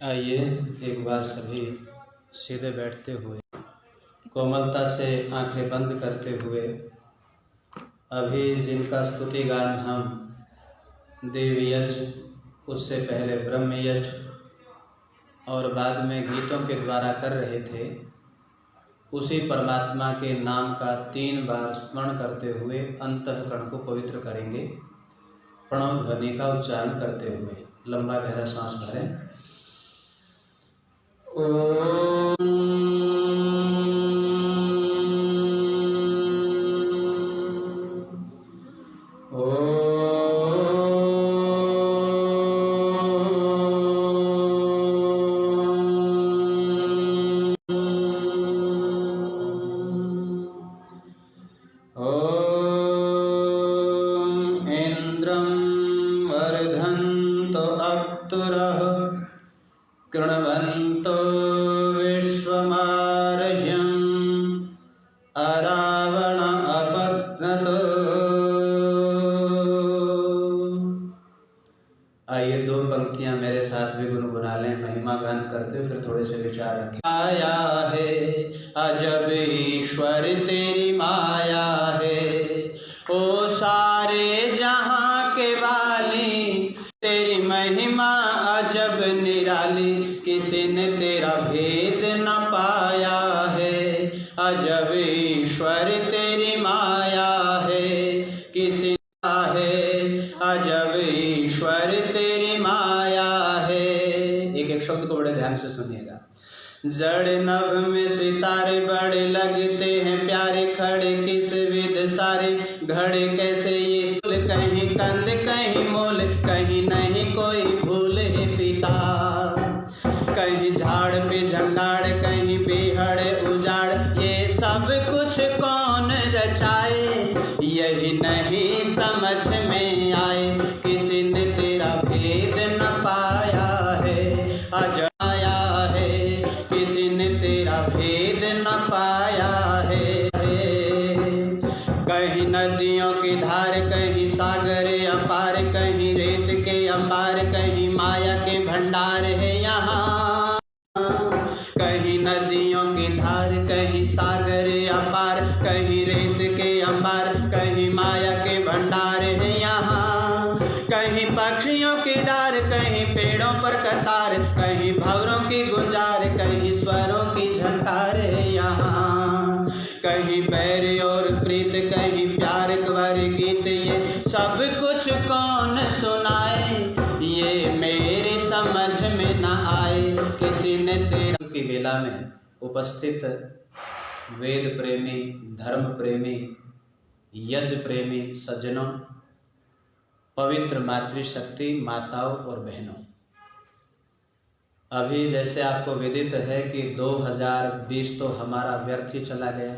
आइए एक बार सभी सीधे बैठते हुए कोमलता से आंखें बंद करते हुए अभी जिनका स्तुति गान हम देवयज, उससे पहले ब्रह्मयज और बाद में गीतों के द्वारा कर रहे थे, उसी परमात्मा के नाम का 3 बार स्मरण करते हुए अंतःकरण को पवित्र करेंगे। प्रणव ध्वनि का उच्चारण करते हुए लंबा गहरा सांस भरें। कृण्वन्तो विश्वमार्यं अरावण अपघ्नतो। आइए 2 पंक्तियां मेरे साथ भी गुनगुना लें, महिमा गान करते फिर थोड़े से विचार रखें। आया है अजब ईश्वर तेरी माया है, ओ सारे जहां के वाली, तेरी महिमा अजब निराली, किसी ने तेरा भेद न पाया है। अजब ईश्वर तेरी माया है, किसी है, अजब ईश्वर तेरी माया है। एक शब्द को बड़े ध्यान से सुनिएगा। जड़ नभ में सितारे बड़े लगते हैं प्यारे, खड़े किस विध सारे, घड़े कैसे ये सुल, कहीं कंद कहीं मूल, कहीं नहीं कोई भूल है पिता। कहीं झाड़ पे झंगाड़, कहीं बेहड़ उजाड़, ये सब कुछ कौन रचाए, यही नहीं समझ में आए, किसी ने तेरा भेद न पाया है। अजब आया है, किसी ने तेरा भेद न पाया है। कहीं नदियों की धार, कहीं सागर अपार, कहीं रेत के अंबार, कहीं माया के भंडार है यहाँ। कहीं नदियों की धार, कहीं सागर अपार, कहीं रेत के अंबार, कहीं माया के भंडार है यहाँ। कहीं पक्षियों की डार, कहीं पेड़ों पर कतार, कहीं भंवरों की गुंजार, कहीं स्वरों की झंकार है यहाँ। कहीं बैर और प्रीत, कहीं प्यार कवर गीत, ये सब कुछ कौन सुनाए, ये मेरी समझ में न आए, किसी ने तेरा की बेला में उपस्थित वेद प्रेमी, धर्म प्रेमी, यज प्रेमी सज्जनों, पवित्र मातृशक्ति माताओं और बहनों, अभी जैसे आपको विदित है कि 2020 तो हमारा व्यर्थ ही चला गया।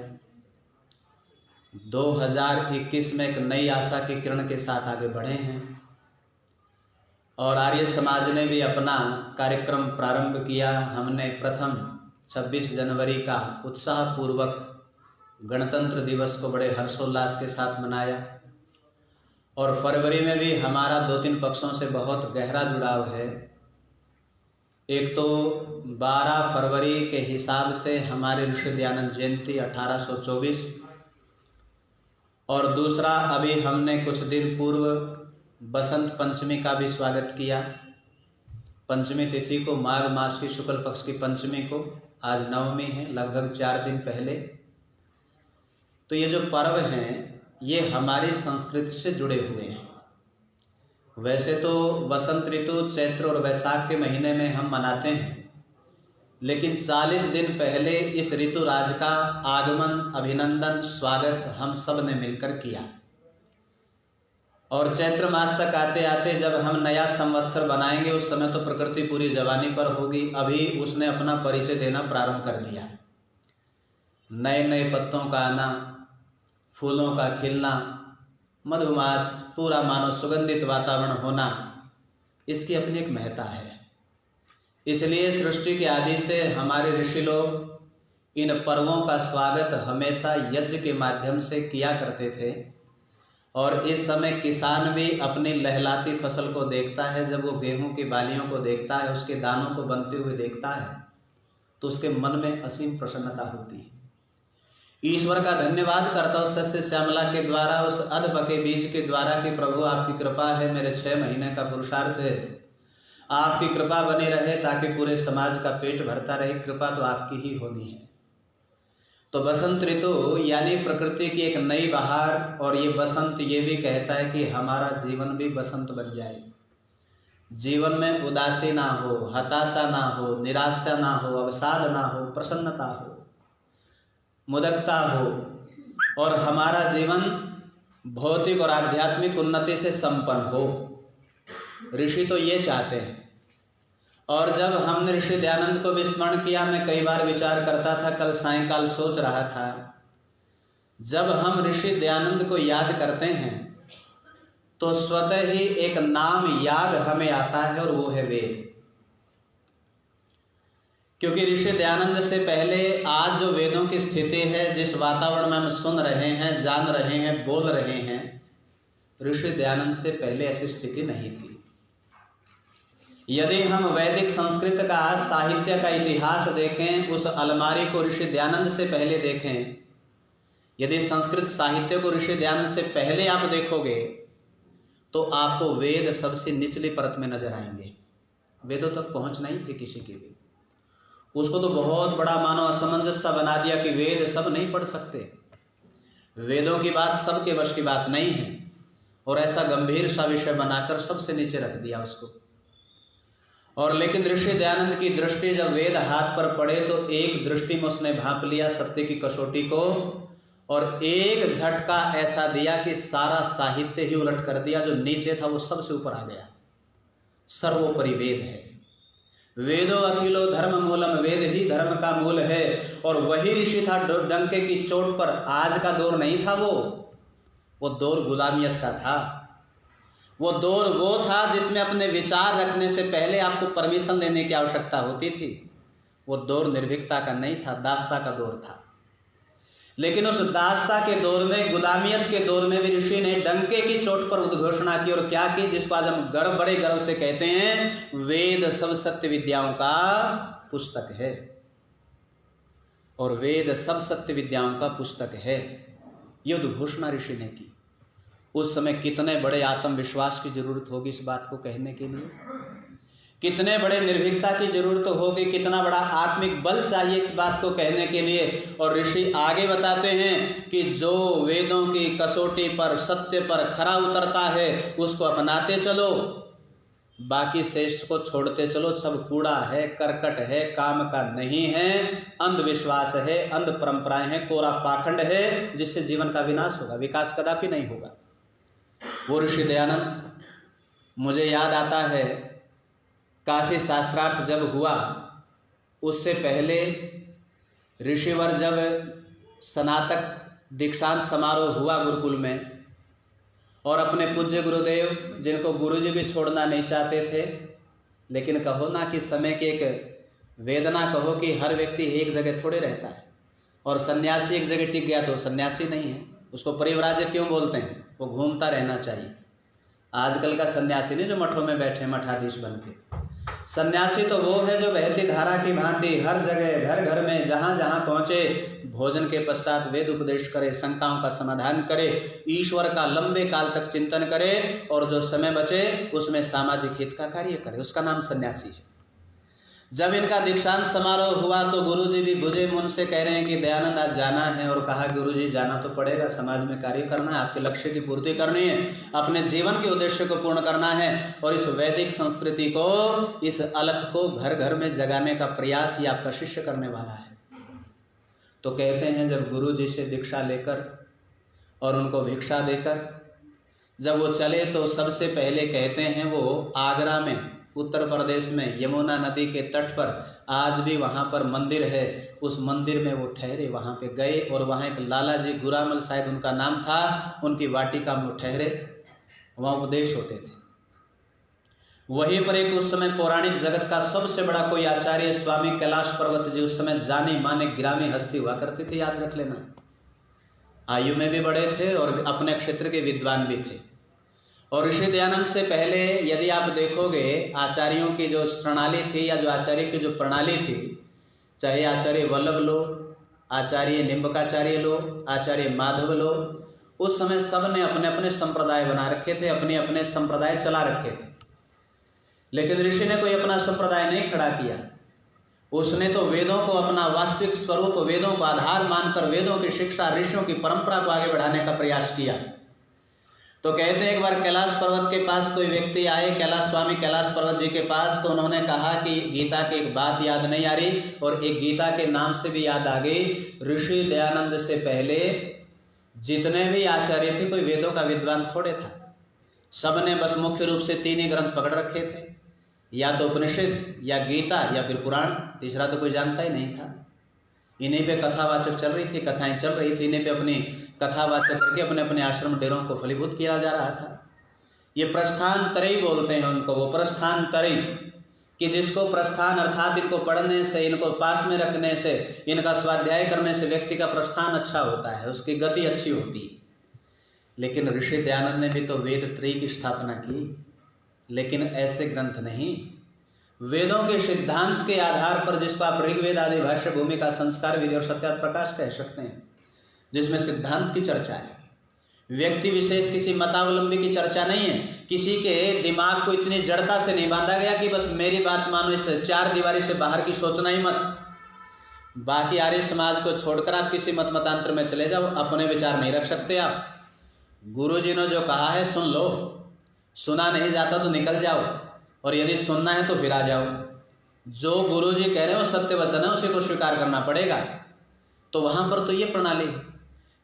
2021 में एक नई आशा की किरण के साथ आगे बढ़े हैं और आर्य समाज ने भी अपना कार्यक्रम प्रारंभ किया। हमने प्रथम 26 जनवरी का उत्साहपूर्वक गणतंत्र दिवस को बड़े हर्षोल्लास के साथ मनाया और फरवरी में भी हमारा 2-3 पक्षों से बहुत गहरा जुड़ाव है। एक तो 12 फरवरी के हिसाब से हमारे ऋषि दयानंद जयंती 1824 और दूसरा अभी हमने कुछ दिन पूर्व बसंत पंचमी का भी स्वागत किया। पंचमी तिथि को माघ मास की शुक्ल पक्ष की पंचमी को, आज नवमी है, लगभग 4 दिन पहले। तो ये जो पर्व हैं ये हमारी संस्कृति से जुड़े हुए हैं। वैसे तो वसंत ऋतु चैत्र और वैशाख के महीने में हम मनाते हैं, लेकिन 40 दिन पहले इस ऋतुराज का आगमन, अभिनंदन, स्वागत हम सब ने मिलकर किया और चैत्र मास तक आते आते जब हम नया संवत्सर बनाएंगे उस समय तो प्रकृति पूरी जवानी पर होगी। अभी उसने अपना परिचय देना प्रारंभ कर दिया। नए नए पत्तों का आना, फूलों का खिलना, मधुमास, पूरा मानो सुगंधित वातावरण होना, इसकी अपनी एक महत्ता है। इसलिए सृष्टि के आदि से हमारे ऋषि लोग इन पर्वों का स्वागत हमेशा यज्ञ के माध्यम से किया करते थे और इस समय किसान भी अपनी लहलाती फसल को देखता है। जब वो गेहूं की बालियों को देखता है, उसके दानों को बनते हुए देखता है, तो उसके मन में असीम प्रसन्नता होती है। ईश्वर का धन्यवाद करता हूँ सस्य श्यामला के द्वारा, उस अध पके बीज के द्वारा कि प्रभु आपकी कृपा है, मेरे 6 महीने का पुरुषार्थ है, आपकी कृपा बनी रहे ताकि पूरे समाज का पेट भरता रहे। कृपा तो आपकी ही होनी है। तो बसंत ऋतु यानी प्रकृति की एक नई बहार, और ये बसंत ये भी कहता है कि हमारा जीवन भी बसंत बन जाए। जीवन में उदासी ना हो, हताशा ना हो, निराशा ना हो, अवसाद ना हो, प्रसन्नता हो, मुदकता हो, और हमारा जीवन भौतिक और आध्यात्मिक उन्नति से संपन्न हो। ऋषि तो ये चाहते हैं। और जब हमने ऋषि दयानंद को भी स्मरण किया, मैं कई बार विचार करता था, कल सायंकाल सोच रहा था, जब हम ऋषि दयानंद को याद करते हैं तो स्वतः ही एक नाम याद हमें आता है, और वो है वेद। क्योंकि ऋषि दयानंद से पहले आज जो वेदों की स्थिति है, जिस वातावरण में हम सुन रहे हैं, जान रहे हैं, बोल रहे हैं, ऋषि दयानंद से पहले ऐसी स्थिति नहीं थी। यदि हम वैदिक संस्कृत का साहित्य का इतिहास देखें, उस अलमारी को ऋषि दयानंद से पहले देखें, यदि संस्कृत साहित्य को ऋषि दयानंद से पहले आप देखोगे तो आपको वेद सबसे निचली परत में नजर आएंगे। वेदों तक पहुंच नहीं थी किसी की भी। उसको तो बहुत बड़ा मानो असमंजस सा बना दिया कि वेद सब नहीं पढ़ सकते, वेदों की बात सबके वश की बात नहीं है, और ऐसा गंभीर सा विषय बनाकर सबसे नीचे रख दिया उसको। और लेकिन ऋषि दयानंद की दृष्टि जब वेद हाथ पर पड़े तो एक दृष्टि में उसने भांप लिया सत्य की कसौटी को, और एक झटका ऐसा दिया कि सारा साहित्य ही उलट कर दिया। जो नीचे था वो सबसे ऊपर आ गया। सर्वोपरि वेद है। वेदो अखिलो धर्म मूलम, वेद ही धर्म का मूल है। और वही ऋषि था डंके की चोट पर। आज का दौर नहीं था वो दौर गुलामियत का था। वो दौर वो था जिसमें अपने विचार रखने से पहले आपको परमिशन लेने की आवश्यकता होती थी। वो दौर निर्भीकता का नहीं था, दासता का दौर था। लेकिन उस दासता के दौर में, गुलामियत के दौर में भी ऋषि ने डंके की चोट पर उद्घोषणा की। और क्या की? जिसको आज हम बड़े गर्व से कहते हैं, वेद सब सत्य विद्याओं का पुस्तक है। और वेद सब सत्य विद्याओं का पुस्तक है, ये उद्घोषणा ऋषि ने की। उस समय कितने बड़े आत्मविश्वास की जरूरत होगी इस बात को कहने के लिए, कितने बड़े निर्भीकता की जरूरत होगी, कितना बड़ा आत्मिक बल चाहिए इस बात को कहने के लिए। और ऋषि आगे बताते हैं कि जो वेदों की कसौटी पर, सत्य पर खरा उतरता है उसको अपनाते चलो, बाकी शेष को छोड़ते चलो। सब कूड़ा है, करकट है, काम का नहीं है, अंधविश्वास है, अंध परंपराएं हैं, कोरा पाखंड है, जिससे जीवन का विनाश होगा, विकास कदापि नहीं होगा। वो ऋषि दयानंद, मुझे याद आता है काशी शास्त्रार्थ जब हुआ, उससे पहले ऋषिवर जब स्नातक दीक्षांत समारोह हुआ गुरुकुल में, और अपने पूज्य गुरुदेव जिनको गुरुजी भी छोड़ना नहीं चाहते थे, लेकिन कहो ना कि समय की एक वेदना, कहो कि हर व्यक्ति एक जगह थोड़े रहता है, और सन्यासी एक जगह टिक गया तो सन्यासी नहीं है, उसको परिव्राजक क्यों बोलते हैं? वो घूमता रहना चाहिए। आजकल का सन्यासी नहीं जो मठों में बैठे मठाधीश बन के। सन्यासी तो वो है जो बहती धारा की भांति हर जगह, घर घर में, जहाँ जहाँ पहुँचे, भोजन के पश्चात वेद उपदेश करे, शंकाओं का समाधान करे, ईश्वर का लंबे काल तक चिंतन करे, और जो समय बचे उसमें सामाजिक हित का कार्य करे। उसका नाम सन्यासी है। जब इनका दीक्षांत समारोह हुआ तो गुरुजी भी बुझे मन से कह रहे हैं कि दयानंद आज जाना है। और कहा गुरुजी जाना तो पड़ेगा, समाज में कार्य करना है, आपके लक्ष्य की पूर्ति करनी है, अपने जीवन के उद्देश्य को पूर्ण करना है, और इस वैदिक संस्कृति को, इस अलख को घर घर में जगाने का प्रयास ही आपका शिष्य करने वाला है। तो कहते हैं जब गुरुजी से दीक्षा लेकर और उनको भिक्षा देकर जब वो चले तो सबसे पहले कहते हैं वो आगरा में, उत्तर प्रदेश में, यमुना नदी के तट पर, आज भी वहाँ पर मंदिर है, उस मंदिर में वो ठहरे, वहाँ पे गए, और वहाँ एक लाला जी गुरामल शायद उनका नाम था, उनकी वाटिका में वो ठहरे, वहाँ उपदेश होते थे। वहीं पर एक उस समय पौराणिक जगत का सबसे बड़ा कोई आचार्य स्वामी कैलाश पर्वत जी, उस समय जाने माने ग्रामी हस्ती हुआ करते थे, याद रख लेना। आयु में भी बड़े थे और अपने क्षेत्र के विद्वान भी थे। और ऋषि दयानंद से पहले यदि आप देखोगे आचार्यों की जो प्रणाली थी या जो आचार्य की जो प्रणाली थी, चाहे आचार्य वल्लभ लो, आचार्य निम्बकाचार्य लो, आचार्य माधव लो, उस समय सब ने अपने अपने संप्रदाय बना रखे थे, अपने अपने संप्रदाय चला रखे थे। लेकिन ऋषि ने कोई अपना संप्रदाय नहीं खड़ा किया। उसने तो वेदों को अपना वास्तविक स्वरूप, वेदों को आधार मानकर वेदों की शिक्षा, ऋषियों की परंपरा को आगे बढ़ाने का प्रयास किया। तो कहते हैं एक बार कैलाश पर्वत के पास कोई व्यक्ति आए, कैलाश स्वामी कैलाश पर्वत जी के पास, तो उन्होंने कहा कि गीता की एक बात याद नहीं आ रही, और एक गीता के नाम से भी याद आ गई। ऋषि दयानंद से पहले जितने भी आचार्य थे कोई वेदों का विद्वान थोड़े था। सबने बस मुख्य रूप से 3 ही ग्रंथ पकड़ रखे थे, या तो उपनिषद या गीता या फिर पुराण, तीसरा तो कोई जानता ही नहीं था। इन्हीं पे कथावाचक चल रही थी, कथाएं चल रही थी, इन्हीं पे अपनी कथावाचक करके अपने अपने आश्रम डेरों को फलीभूत किया जा रहा था। ये प्रस्थान तरई बोलते हैं उनको, वो प्रस्थान तरई, कि जिसको प्रस्थान अर्थात इनको पढ़ने से, इनको पास में रखने से, इनका स्वाध्याय करने से व्यक्ति का प्रस्थान अच्छा होता है, उसकी गति अच्छी होती है। लेकिन ऋषि दयानंद ने भी तो वेद त्रयी की स्थापना की, लेकिन ऐसे ग्रंथ नहीं, वेदों के सिद्धांत के आधार पर, जिसको आप ऋग्वेद आदि भाष्य, भूमिका, संस्कार, विधि और सत्यार्थ प्रकाश कह सकते हैं, जिसमें सिद्धांत की चर्चा है, व्यक्ति विशेष किसी मतावलंबी की चर्चा नहीं है। किसी के दिमाग को इतनी जड़ता से नहीं बांधा गया कि बस मेरी बात मानो, इस 4 दीवारी से बाहर की सोचना ही मत। बाकी आर्य समाज को छोड़कर आप किसी मत मतांतर में चले जाओ, अपने विचार नहीं रख सकते आप। गुरु जी ने जो कहा है सुन लो, सुना नहीं जाता तो निकल जाओ, और यदि सुनना है तो फिर आ जाओ। जो गुरु जी कह रहे हैं वो सत्य वचन है, उसी को स्वीकार करना पड़ेगा। तो वहां पर तो ये प्रणाली है।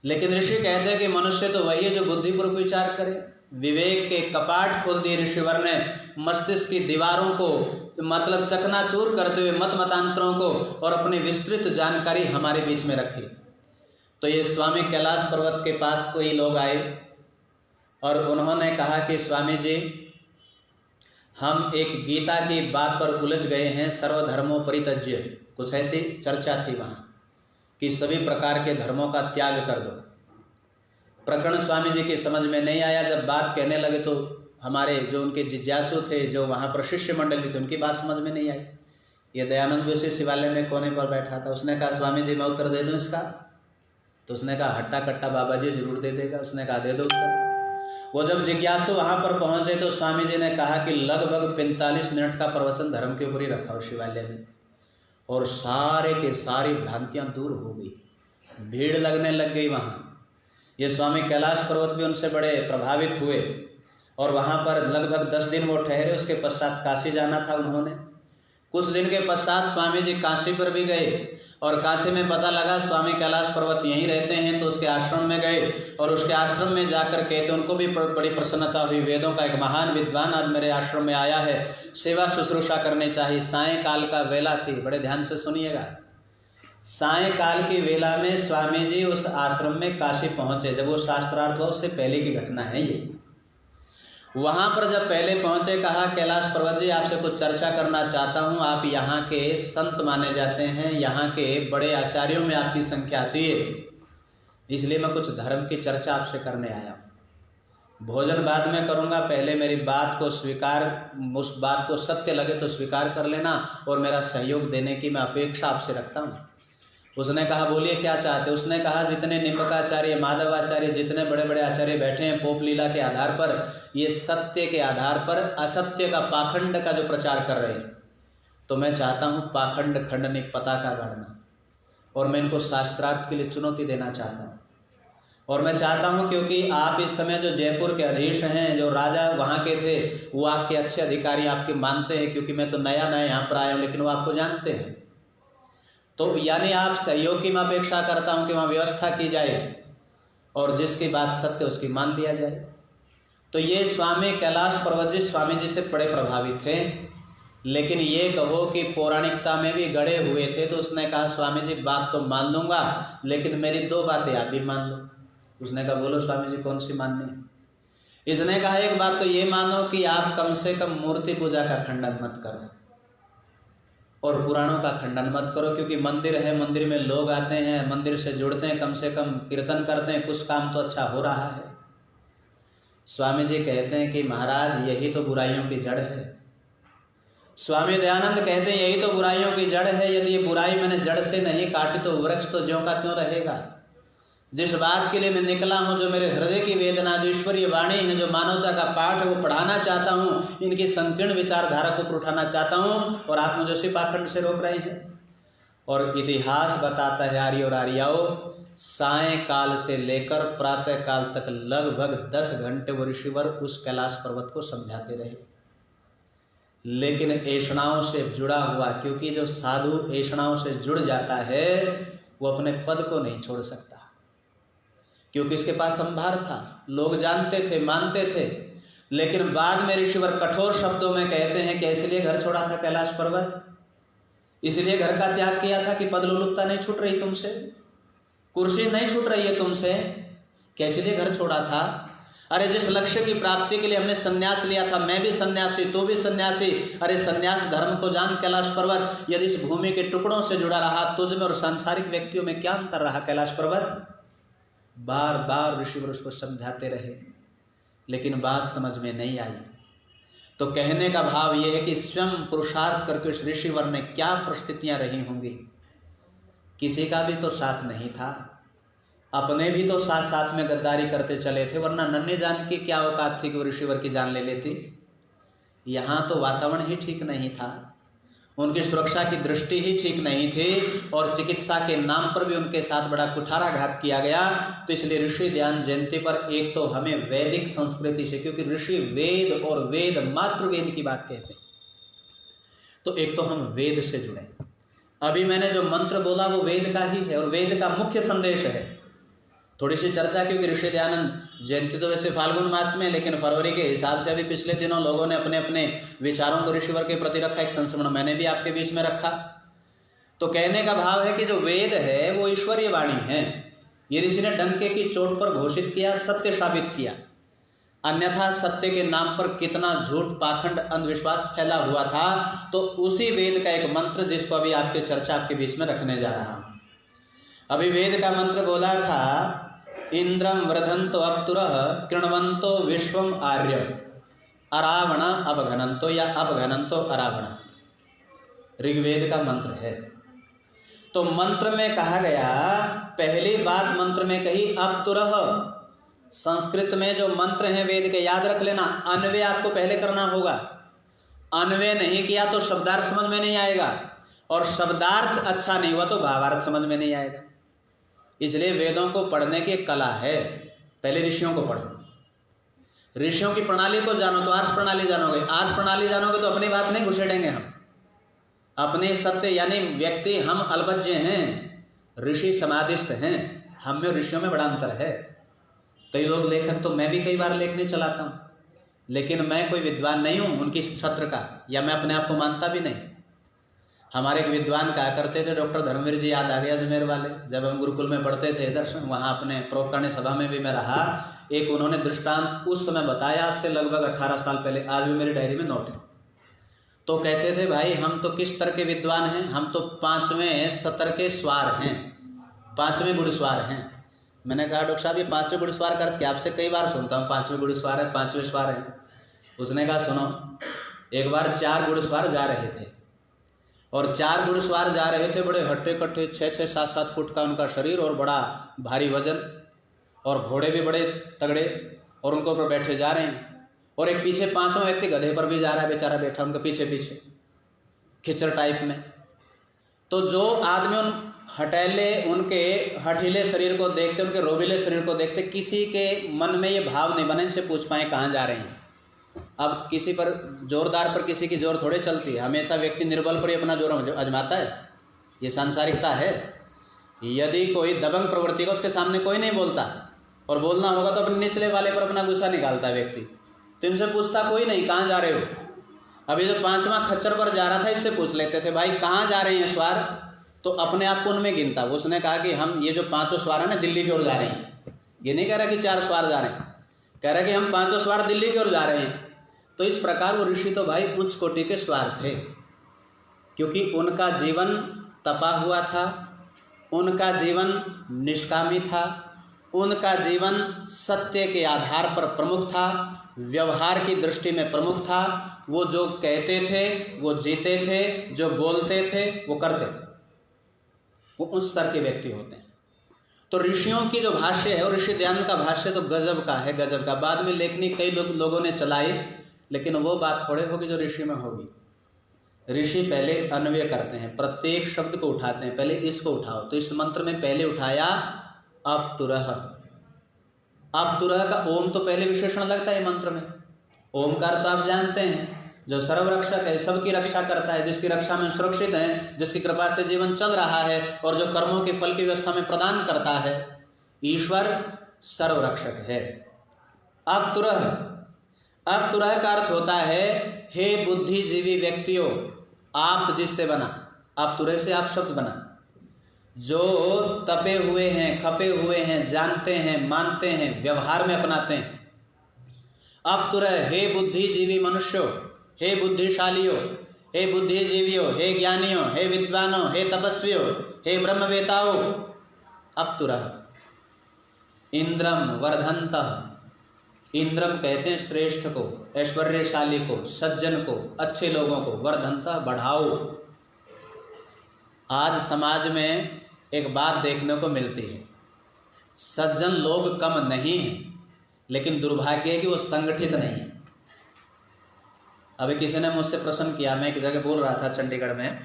लेकिन ऋषि कहते हैं कि मनुष्य तो वही है जो बुद्धिपूर्वक विचार करे। विवेक के कपाट खोल दिए ऋषिवर ने, मस्तिष्क की दीवारों को मतलब चकनाचूर करते हुए मत मतांतरों को और अपनी विस्तृत जानकारी हमारे बीच में रखी। तो ये स्वामी कैलाश पर्वत के पास कोई लोग आए और उन्होंने कहा कि स्वामी जी, हम एक गीता की बात पर उलझ गए हैं, सर्वधर्मों परित्यज्य, कुछ ऐसी चर्चा थी वहाँ कि सभी प्रकार के धर्मों का त्याग कर दो। प्रकरण स्वामी जी की समझ में नहीं आया। जब बात कहने लगे तो हमारे जो उनके जिज्ञासु थे, जो वहाँ पर शिष्य मंडली थे, उनकी बात समझ में नहीं आई। ये दयानंद भी उसी शिवालय में कोने पर बैठा था। उसने कहा स्वामी जी मैं उत्तर दे दूँ इसका? तो उसने कहा हट्टा कट्टा बाबा जी जरूर दे देगा। उसने कहा दे दो उत्तर। वो जब जिज्ञासु वहाँ पर पहुँचे तो स्वामी जी ने कहा कि लगभग 45 मिनट का प्रवचन धर्म के ऊपर ही रखा उस शिवालय में, और सारे के सारी भ्रांतियाँ दूर हो गई, भीड़ लगने लग गई वहाँ। ये स्वामी कैलाश पर्वत भी उनसे बड़े प्रभावित हुए और वहाँ पर लगभग 10 दिन वो ठहरे। उसके पश्चात काशी जाना था उन्होंने। कुछ दिन के पश्चात स्वामी जी काशी पर भी गए और काशी में पता लगा स्वामी कैलाश पर्वत यहीं रहते हैं, तो उसके आश्रम में गए और उसके आश्रम में जाकर कहते उनको भी बड़ी प्रसन्नता हुई। वेदों का एक महान विद्वान आज मेरे आश्रम में आया है, सेवा शुश्रूषा करनी चाहिए। सायंकाल का वेला थी, बड़े ध्यान से सुनिएगा। सायंकाल की वेला में स्वामी जी उस आश्रम में काशी पहुंचे। जब वो शास्त्रार्थ हुआ उससे पहले की घटना है ये। वहां पर जब पहले पहुंचे कहा कैलाश पर्वत जी आपसे कुछ चर्चा करना चाहता हूं। आप यहाँ के संत माने जाते हैं, यहाँ के बड़े आचार्यों में आपकी संख्या आती है, इसलिए मैं कुछ धर्म की चर्चा आपसे करने आया हूँ। भोजन बाद में करूँगा, पहले मेरी बात को स्वीकार, उस बात को सत्य लगे तो स्वीकार कर लेना और मेरा सहयोग देने की मैं अपेक्षा आपसे रखता हूँ। उसने कहा बोलिए क्या चाहते। उसने कहा जितने निम्बकाचार्य, माधवाचार्य, जितने बड़े बड़े आचार्य बैठे हैं पोप लीला के आधार पर, ये सत्य के आधार पर असत्य का, पाखंड का जो प्रचार कर रहे हैं, तो मैं चाहता हूँ पाखंड खंडनी पताका गाड़ना, और मैं इनको शास्त्रार्थ के लिए चुनौती देना चाहता हूँ। और मैं चाहता हूँ क्योंकि आप इस समय जो जयपुर के अधीश हैं, जो राजा वहाँ के थे, वो आपके अच्छे अधिकारी आपके मानते हैं, क्योंकि मैं तो नया नया यहाँ पर आया हूँ, लेकिन वो आपको जानते हैं। तो यानी आप सहयोग की मैं अपेक्षा करता हूं कि वहाँ व्यवस्था की जाए और जिसकी बात सत्य उसकी मान लिया जाए। तो ये स्वामी कैलाश पर्वत जी स्वामी जी से बड़े प्रभावित थे, लेकिन ये कहो कि पौराणिकता में भी गड़े हुए थे। तो उसने कहा स्वामी जी बात तो मान लूँगा, लेकिन मेरी 2 बातें आप भी मान लो। उसने कहा बोलो स्वामी जी कौन सी माननी है। इसने कहा एक बात तो ये मानो कि आप कम से कम मूर्ति पूजा का खंडन मत करो। और पुराणों का खंडन मत करो, क्योंकि मंदिर है, मंदिर में लोग आते हैं, मंदिर से जुड़ते हैं, कम से कम कीर्तन करते हैं, कुछ काम तो अच्छा हो रहा है। स्वामी जी कहते हैं कि महाराज यही तो बुराइयों की जड़ है। स्वामी दयानंद कहते हैं यही तो बुराइयों की जड़ है। यदि ये बुराई मैंने जड़ से नहीं काटी तो वृक्ष तो ज्यों का त्यों रहेगा। जिस बात के लिए मैं निकला हूँ, जो मेरे हृदय की वेदना, जो ईश्वरीय वाणी है, जो मानवता का पाठ है, वो पढ़ाना चाहता हूँ, इनकी संकीर्ण विचारधारा को ऊपर उठाना चाहता हूँ, और आप मुझे उसी पाखंड से रोक रहे हैं। और इतिहास बताता है आर्य और आर्याओं, सायंकाल से लेकर प्रातः काल तक लगभग 10 घंटे वो ऋषिवर उस कैलाश पर्वत को समझाते रहे। लेकिन ऐषणाओं से जुड़ा हुआ, क्योंकि जो साधु ऐषणाओं से जुड़ जाता है वो अपने पद को नहीं छोड़ सकता, क्योंकि इसके पास संभार था, लोग जानते थे, मानते थे। लेकिन बाद में ऋषिवर कठोर शब्दों में कहते हैं कि इसलिए घर छोड़ा था कैलाश पर्वत, इसलिए घर का त्याग किया था कि पदलोलुपता नहीं छूट रही तुमसे, कुर्सी नहीं छूट रही है तुमसे, कैसे लिए घर छोड़ा था? अरे जिस लक्ष्य की प्राप्ति के लिए हमने सन्यास लिया था, मैं भी सन्यासी, तू भी सन्यासी, अरे सन्यास धर्म को जान कैलाश पर्वत। यदि इस भूमि के टुकड़ों से जुड़ा रहा, तुझ में और सांसारिक व्यक्तियों में क्या अंतर रहा कैलाश पर्वत? बार बार ऋषिवर उसको समझाते रहे, लेकिन बात समझ में नहीं आई। तो कहने का भाव यह है कि स्वयं पुरुषार्थ करके उस ऋषिवर में क्या परिस्थितियां रही होंगी। किसी का भी तो साथ नहीं था, अपने भी तो साथ साथ में गद्दारी करते चले थे, वरना नन्हे जान की क्या औकात थी कि वो ऋषिवर की जान ले लेती। यहाँ तो वातावरण ही ठीक नहीं था, उनकी सुरक्षा की दृष्टि ही ठीक नहीं थी, और चिकित्सा के नाम पर भी उनके साथ बड़ा कुठाराघात किया गया। तो इसलिए ऋषि ध्यान जयंती पर एक तो हमें वैदिक संस्कृति से, क्योंकि ऋषि वेद और वेद मात्र वेद की बात कहते हैं, तो एक तो हम वेद से जुड़े। अभी मैंने जो मंत्र बोला वो वेद का ही है और वेद का मुख्य संदेश है। थोड़ी सी चर्चा, क्योंकि ऋषि दयानंद जयंती तो वैसे फाल्गुन मास में, लेकिन फरवरी के हिसाब से अभी पिछले दिनों लोगों ने अपने अपने विचारों को ऋषिवर के प्रति रखा, एक संस्मरण मैंने भी आपके बीच में रखा। तो कहने का भाव है कि जो वेद है वो ईश्वरीय वाणी है। ये ऋषि ने डंके की चोट पर घोषित किया, सत्य साबित किया, अन्यथा सत्य के नाम पर कितना झूठ, पाखंड, अंधविश्वास फैला हुआ था। तो उसी वेद का एक मंत्र जिसको अभी आपके चर्चा आपके बीच में रखने जा रहा हूं। अभी वेद का मंत्र बोला था, इंद्रम वृधंतो अप्तुरः कृण्वन्तो विश्वम आर्यम अरावण अवघनंतो या अवघनंतो अरावण, ऋग्वेद का मंत्र है। तो मंत्र में कहा गया, पहली बात मंत्र में कही अप्तुरः। संस्कृत में जो मंत्र हैं वेद के, याद रख लेना, अन्वय आपको पहले करना होगा। अन्वय नहीं किया तो शब्दार्थ समझ में नहीं आएगा, और शब्दार्थ अच्छा नहीं हुआ तो भावार्थ समझ में नहीं आएगा। इसलिए वेदों को पढ़ने की एक कला है। पहले ऋषियों को पढ़ो, ऋषियों की प्रणाली को जानो तो आर्ष प्रणाली जानोगे, आर्ष प्रणाली जानोगे तो अपनी बात नहीं घुसेड़ेंगे हम, अपने सत्य, यानी व्यक्ति हम अल्पज्ञ हैं, ऋषि समाधिस्थ हैं, हम में ऋषियों में बड़ा अंतर है। कई लोग लेखक, तो मैं भी कई बार लेखनी चलाता हूँ, लेकिन मैं कोई विद्वान नहीं हूँ उनकी सत्र का, या मैं अपने आप को मानता भी नहीं। हमारे एक विद्वान कहा करते थे, डॉक्टर धर्मवीर जी, याद आ गया अजमेर वाले, जब हम गुरुकुल में पढ़ते थे दर्शन, वहाँ अपने प्रोपकर्णी सभा में भी मैं रहा। एक उन्होंने दृष्टांत उस समय बताया, आज से लगभग 18 साल पहले, आज भी मेरी डायरी में नोट है। तो कहते थे, भाई हम तो किस तरह के विद्वान हैं, हम तो 5वें सत्र के स्वार हैं, 5वें घुड़सवार हैं। मैंने कहा, डॉक्टर साहब ये 5वें घुड़सवार का अर्थ क्या? आपसे कई बार सुनता हूँ 5वें घुड़सवार है, 5वें सवार है। उसने कहा, सुनो, एक बार 4 घुड़सवार जा रहे थे, और 4 घुड़सवार जा रहे थे, बड़े हट्टे कट्टे, 6-6, 7-7 फुट का उनका शरीर और बड़ा भारी वजन, और घोड़े भी बड़े तगड़े, और उनको ऊपर बैठे जा रहे हैं, और एक पीछे 5वां व्यक्ति गधे पर भी जा रहा है, बेचारा बैठा उनके पीछे पीछे खिचड़ टाइप में। तो जो आदमी उन हटेले, उनके हठीले शरीर को देखते, उनके रोबीले शरीर को देखते, किसी के मन में ये भाव नहीं बने, इनसे पूछ पाए कहाँ जा रहे हैं। अब किसी पर जोरदार पर किसी की जोर थोड़े चलती है, हमेशा व्यक्ति निर्बल पर ही अपना जोर आजमाता है, ये सांसारिकता है। यदि कोई दबंग प्रवृत्ति का, उसके सामने कोई नहीं बोलता, और बोलना होगा तो अपने निचले वाले पर अपना गुस्सा निकालता है व्यक्ति। तो इनसे पूछता कोई नहीं कहाँ जा रहे हो। अभी जो 5वां खच्चर पर जा रहा था, इससे पूछ लेते थे, भाई कहाँ जा रहे हैं स्वार, तो अपने आप को उनमें गिनता। उसने कहा कि हम ये जो 5 स्वार है ना, दिल्ली की ओर जा रहे हैं। ये नहीं कह रहा कि 4 स्वार जा रहे हैं, कह रहा कि हम 5 स्वार दिल्ली की ओर जा रहे हैं। तो इस प्रकार वो ऋषि तो भाई उच्च कोटि के स्वार थे। क्योंकि उनका जीवन तपा हुआ था, उनका जीवन निष्कामी था, उनका जीवन सत्य के आधार पर प्रमुख था, व्यवहार की दृष्टि में प्रमुख था। वो जो कहते थे वो जीते थे, जो बोलते थे वो करते थे, वो उस स्तर के व्यक्ति होते हैं। तो ऋषियों की जो भाष्य है और ऋषि दयानंद का भाष्य तो गजब का है, गजब का। बाद में लेखनी कई लोगों ने चलाई, लेकिन वो बात थोड़े होगी जो ऋषि में होगी। ऋषि पहले अन्वय करते हैं, प्रत्येक शब्द को उठाते हैं, पहले इसको उठाओ। तो इस मंत्र में पहले उठाया अपतुरः। अपतुरः का ओम तो पहले विशेषण लगता है मंत्र में। ओमकार तो आप जानते हैं, जो सर्वरक्षक है, सबकी रक्षा करता है, जिसकी रक्षा में सुरक्षित है, जिसकी कृपा से जीवन चल रहा है और जो कर्मों के फल की व्यवस्था में प्रदान करता है। ईश्वर सर्वरक्षक है। अपतुरः, अपतुरः का अर्थ होता है हे बुद्धिजीवी व्यक्तियों, आप जिससे बना, अपतुरः से आप शब्द बना, जो तपे हुए हैं, खपे हुए हैं, जानते हैं, मानते हैं, व्यवहार में अपनाते हैं। अपतुरः हे बुद्धिजीवी मनुष्यों, हे बुद्धिशालियों, हे बुद्धिजीवियों, हे ज्ञानियों, हे विद्वानों, हे तपस्वियों, हे ब्रह्मवेताओं। अपतुरः इंद्रम वर्धन्तः, इंद्रम कहते हैं श्रेष्ठ को, ऐश्वर्यशाली को, सज्जन को, अच्छे लोगों को। वर्धन्तः बढ़ाओ। आज समाज में एक बात देखने को मिलती है, सज्जन लोग कम नहीं हैं, लेकिन दुर्भाग्य है कि वो संगठित नहीं। अभी किसी ने मुझसे प्रश्न किया, मैं एक जगह बोल रहा था चंडीगढ़ में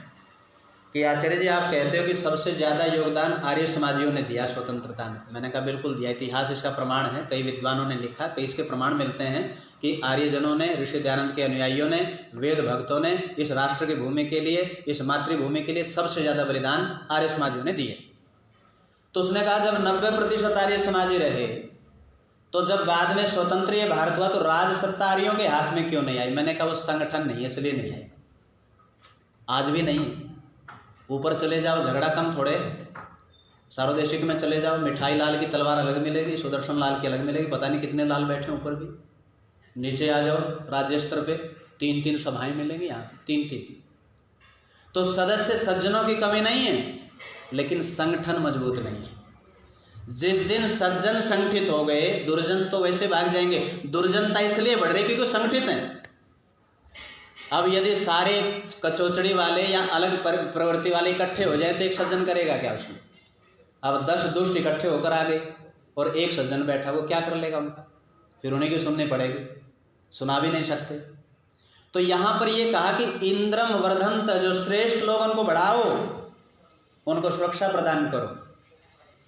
कि आचार्य जी आप कहते हो कि सबसे ज़्यादा योगदान आर्य समाजियों ने दिया स्वतंत्रता में। मैंने कहा बिल्कुल दिया, इतिहास इसका प्रमाण है, कई विद्वानों ने लिखा, कई इसके प्रमाण मिलते हैं कि आर्यजनों ने, ऋषि दयानंद के अनुयायियों ने, वेद भक्तों ने इस राष्ट्र की भूमि के लिए, इस मातृभूमि के लिए सबसे ज़्यादा बलिदान आर्य समाजियों ने दिए। तो उसने कहा जब 90% आर्य समाजी रहे, तो जब बाद में स्वतंत्र ये भारत हुआ तो राज सत्ता आर्यों के हाथ में क्यों नहीं आई? मैंने कहा वो संगठन नहीं है, इसलिए नहीं आई, आज भी नहीं है। ऊपर चले जाओ झगड़ा कम थोड़े, सार्वदेशिक में चले जाओ, मिठाई लाल की तलवार अलग मिलेगी, सुदर्शन लाल की अलग मिलेगी, पता नहीं कितने लाल बैठे ऊपर भी। नीचे आ जाओ राज्य स्तर पे 3-3 सभाएं मिलेंगी, यहाँ 3-3। तो सदस्य सज्जनों की कमी नहीं है, लेकिन संगठन मजबूत नहीं है। जिस दिन सज्जन संगठित हो गए, दुर्जन तो वैसे भाग जाएंगे। दुर्जनता इसलिए बढ़ रही क्योंकि संगठित हैं। अब यदि सारे कचौचड़ी वाले या अलग प्रवृत्ति वाले इकट्ठे हो जाए तो एक सज्जन करेगा क्या उसमें? अब 10 दुष्ट इकट्ठे होकर आ गए और एक सज्जन बैठा, वो क्या कर लेगा उनका? फिर उन्हें की सुननी पड़ेगी, सुना भी नहीं सकते। तो यहाँ पर ये कहा कि इंद्रम वर्धन्त, जो श्रेष्ठ लोग उनको बढ़ाओ, उनको सुरक्षा प्रदान करो,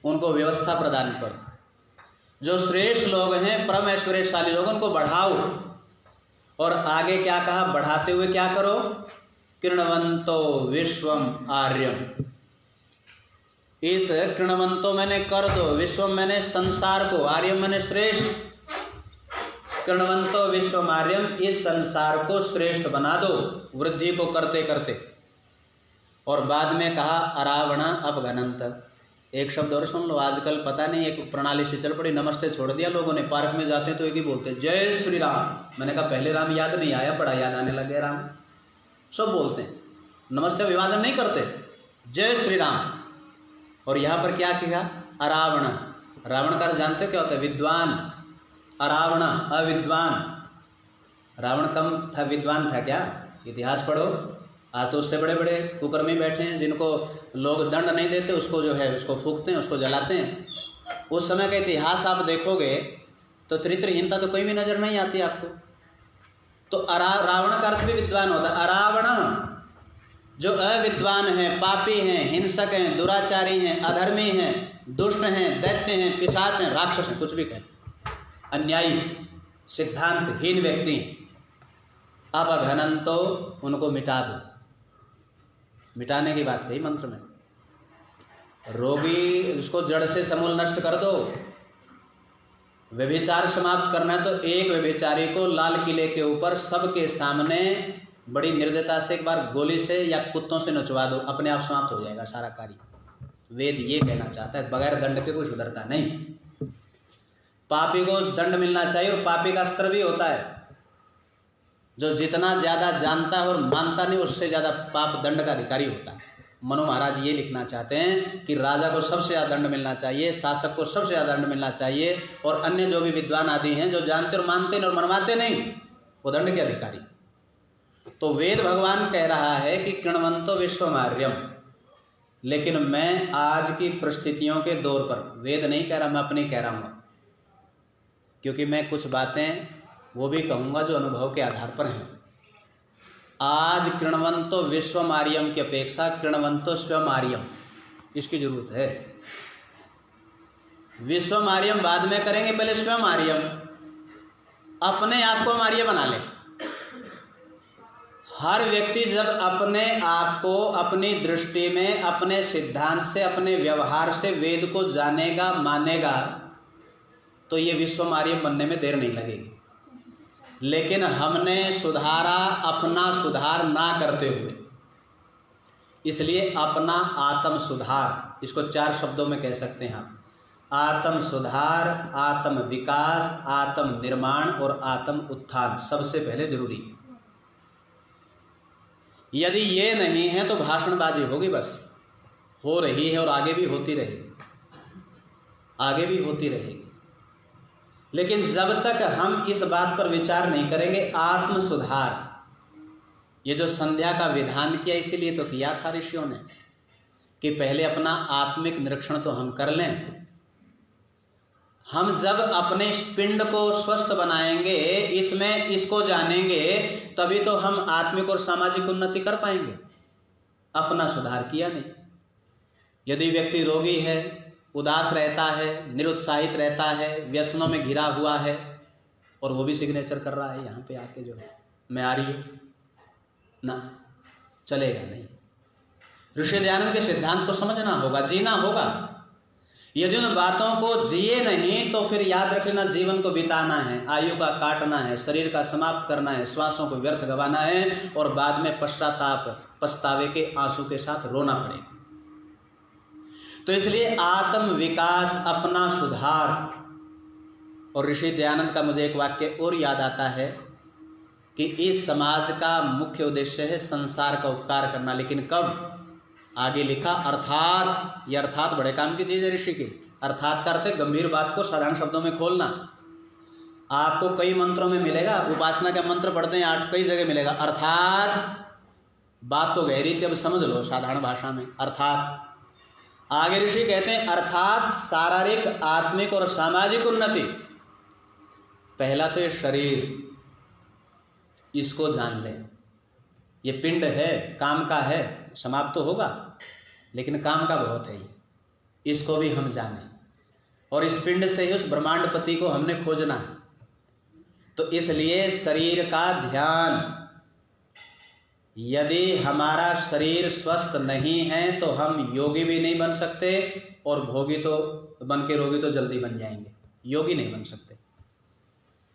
उनको व्यवस्था प्रदान करो। जो श्रेष्ठ लोग हैं, परम ऐश्वर्यशाली लोग, उनको बढ़ाओ। और आगे क्या कहा? बढ़ाते हुए क्या करो? कृणवंतो विश्वम आर्यम। इस कृणवंतो मैंने कर दो, विश्वम मैंने संसार को, आर्यम मैंने श्रेष्ठ। कृणवंतो विश्वम आर्यम, इस संसार को श्रेष्ठ बना दो, वृद्धि को करते करते। और बाद में कहा अरावण अपघनंत। एक शब्द और सुन लो, आजकल पता नहीं एक प्रणाली से चल पड़ी, नमस्ते छोड़ दिया लोगों ने। पार्क में जाते हैं तो एक ही बोलते हैं जय श्री राम। मैंने कहा पहले राम याद नहीं आया, बड़ा याद आने लग गया राम। सब बोलते हैं, नमस्ते अभिवादन नहीं करते, जय श्री राम। और यहाँ पर क्या किया? अरावण। रावण का जानते हो क्या होता है? विद्वान। अरावण अविद्वान। रावण कम था, विद्वान था क्या? इतिहास पढ़ो। आज तो उससे बड़े बड़े कुकर्मी बैठे हैं जिनको लोग दंड नहीं देते, उसको जो है उसको फूंकते हैं, उसको जलाते हैं। उस समय का इतिहास आप देखोगे तो चरित्रहीनता तो कोई भी नजर नहीं आती आपको। तो रावण का अर्थ भी विद्वान होता है। अरावण जो अविद्वान हैं, पापी हैं, हिंसक हैं, दुराचारी हैं, अधर्मी हैं, दुष्ट हैं, दैत्य हैं, पिशाच हैं, राक्षस हैं, कुछ भी कहें, अन्यायी, सिद्धांतहीन व्यक्ति। अब अघनंतो, उनको मिटा दो। मिटाने की बात कही मंत्र में। रोगी उसको जड़ से समूल नष्ट कर दो। व्यभिचार समाप्त करना है तो एक व्यभिचारी को लाल किले के ऊपर सबके सामने बड़ी निर्दयता से एक बार गोली से या कुत्तों से नचवा दो, अपने आप समाप्त हो जाएगा सारा कार्य। वेद ये कहना चाहता है, बगैर दंड के कोई सुधरता नहीं। पापी को दंड मिलना चाहिए और पापी का स्तर भी होता है। जो जितना ज़्यादा जानता है और मानता नहीं, उससे ज़्यादा पाप दंड का अधिकारी होता है। मनु महाराज ये लिखना चाहते हैं कि राजा को सबसे ज़्यादा दंड मिलना चाहिए, शासक को सबसे ज़्यादा दंड मिलना चाहिए, और अन्य जो भी विद्वान आदि हैं जो जानते और मानते नहीं और मनवाते नहीं, वो दंड के अधिकारी। तो वेद भगवान कह रहा है कि कृण्वन्तो विश्वमार्यम, लेकिन मैं आज की परिस्थितियों के दौर पर वेद नहीं कह रहा, मैं अपनी कह रहा हूँ, क्योंकि मैं कुछ बातें वो भी कहूँगा जो अनुभव के आधार पर हैं। आज कृण्वन्तो विश्वमार्यम की अपेक्षा कृण्वन्तो स्वमार्यम, इसकी जरूरत है। विश्वमार्यम बाद में करेंगे, पहले स्वमार्यम, अपने आप को मार्य बना ले। हर व्यक्ति जब अपने आप को अपनी दृष्टि में, अपने सिद्धांत से, अपने व्यवहार से वेद को जानेगा, मानेगा, तो ये विश्वमार्य बनने में देर नहीं लगेगी। लेकिन हमने सुधारा अपना सुधार ना करते हुए, इसलिए अपना आत्म सुधार, इसको 4 शब्दों में कह सकते हैं हम, आत्म सुधार, आत्म विकास, आत्म निर्माण और आत्म उत्थान सबसे पहले जरूरी। यदि ये नहीं है तो भाषणबाजी होगी, बस हो रही है और आगे भी होती रहेगी, आगे भी होती रहेगी। लेकिन जब तक हम इस बात पर विचार नहीं करेंगे, आत्म सुधार, ये जो संध्या का विधान किया इसीलिए तो किया था ऋषियों ने कि पहले अपना आत्मिक निरीक्षण तो हम कर लें। हम जब अपने इस पिंड को स्वस्थ बनाएंगे, इसमें इसको जानेंगे, तभी तो हम आत्मिक और सामाजिक उन्नति कर पाएंगे। अपना सुधार किया नहीं। यदि व्यक्ति रोगी है, उदास रहता है, निरुत्साहित रहता है, व्यसनों में घिरा हुआ है, और वो भी सिग्नेचर कर रहा है यहाँ पे आके जो है मैं आ रही हूँ ना, चलेगा नहीं। ऋषि दयानंद के सिद्धांत को समझना होगा, जीना होगा। यदि उन बातों को जिए नहीं तो फिर याद रख लेना, जीवन को बिताना है, आयु का काटना है, शरीर का समाप्त करना है, श्वासों को व्यर्थ गंवाना है, और बाद में पश्चाताप, पछतावे के आंसू के साथ रोना पड़ेगा। तो इसलिए आत्म विकास, अपना सुधार। और ऋषि दयानंद का मुझे एक वाक्य और याद आता है कि इस समाज का मुख्य उद्देश्य है संसार का उपकार करना, लेकिन कब? आगे लिखा अर्थात। ये अर्थात बड़े काम की चीज है ऋषि की। अर्थात का अर्थ है गंभीर बात को साधारण शब्दों में खोलना। आपको कई मंत्रों में मिलेगा, उपासना के मंत्र पढ़ते हैं 8, कई जगह मिलेगा अर्थात। बात तो गहरी थी, अब समझ लो साधारण भाषा में अर्थात। आगे ऋषि कहते हैं अर्थात शारीरिक, आत्मिक और सामाजिक उन्नति। पहला तो ये शरीर, इसको जान लें। ये पिंड है, काम का है, समाप्त तो होगा, लेकिन काम का बहुत है ये, इसको भी हम जानें। और इस पिंड से ही उस ब्रह्मांडपति को हमने खोजना है। तो इसलिए शरीर का ध्यान, यदि हमारा शरीर स्वस्थ नहीं है तो हम योगी भी नहीं बन सकते, और भोगी तो बन के रोगी तो जल्दी बन जाएंगे, योगी नहीं बन सकते।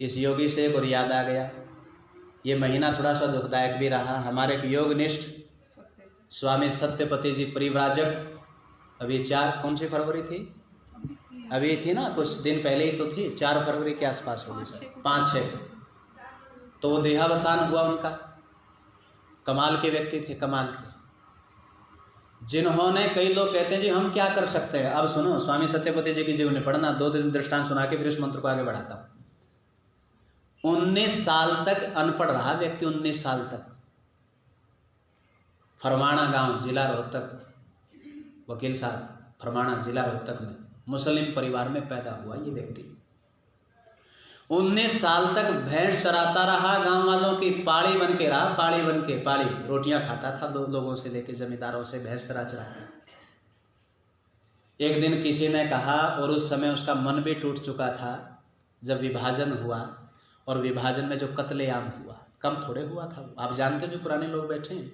इस योगी से एक और याद आ गया, ये महीना थोड़ा सा दुखदायक भी रहा। हमारे एक योगनिष्ठ स्वामी सत्यपति जी परिव्राजक, अभी 4 कौन सी फरवरी थी? अभी थी ना, कुछ दिन पहले ही तो थी, 4 फरवरी के आसपास होगी, 5-6, तो वो देहावसान हुआ उनका। कमाल के व्यक्ति थे, कमाल के, जिन्होंने, कई लोग कहते हैं जी हम क्या कर सकते हैं। अब सुनो, स्वामी सत्यपति जी की जीवनी पढ़ना, 2 दिन दृष्टांत सुना के फिर इस मंत्र को आगे बढ़ाता हूँ। 19 साल तक अनपढ़ रहा व्यक्ति, 19 साल तक। फरमाना गांव, जिला रोहतक, वकील साहब, फरमाना जिला रोहतक में मुस्लिम परिवार में पैदा हुआ ये व्यक्ति। 19 साल तक भैंस चराता रहा, गांव वालों की पाड़ी बन के रहा, पाड़ी बन के, पाड़ी रोटियां खाता था लोगों से लेके, जमींदारों से भैंस चरा चरा के। एक दिन किसी ने कहा, और उस समय उसका मन भी टूट चुका था, जब विभाजन हुआ, और विभाजन में जो कत्लेआम हुआ, कम थोड़े हुआ था। आप जानते जो पुराने लोग बैठे हैं,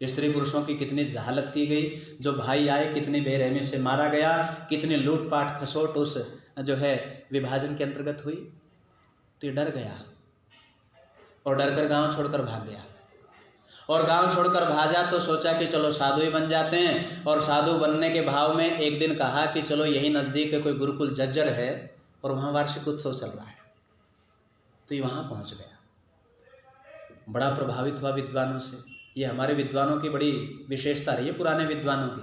स्त्री पुरुषों की कितनी जहालत की गई, जो भाई आए कितनी बेरहमी से मारा गया, कितनी लूटपाट खसोट उस जो है विभाजन के अंतर्गत हुई। तो ये डर गया, और डर कर गाँव छोड़कर भाग गया। और गांव छोड़कर भागा तो सोचा कि चलो साधु ही बन जाते हैं, और साधु बनने के भाव में एक दिन कहा कि चलो यही नज़दीक है कोई गुरुकुल जज्जर है, और वहाँ वार्षिक उत्सव चल रहा है, तो ये वहाँ पहुँच गया। बड़ा प्रभावित हुआ विद्वानों से। ये हमारे विद्वानों की बड़ी विशेषता रही है, पुराने विद्वानों की।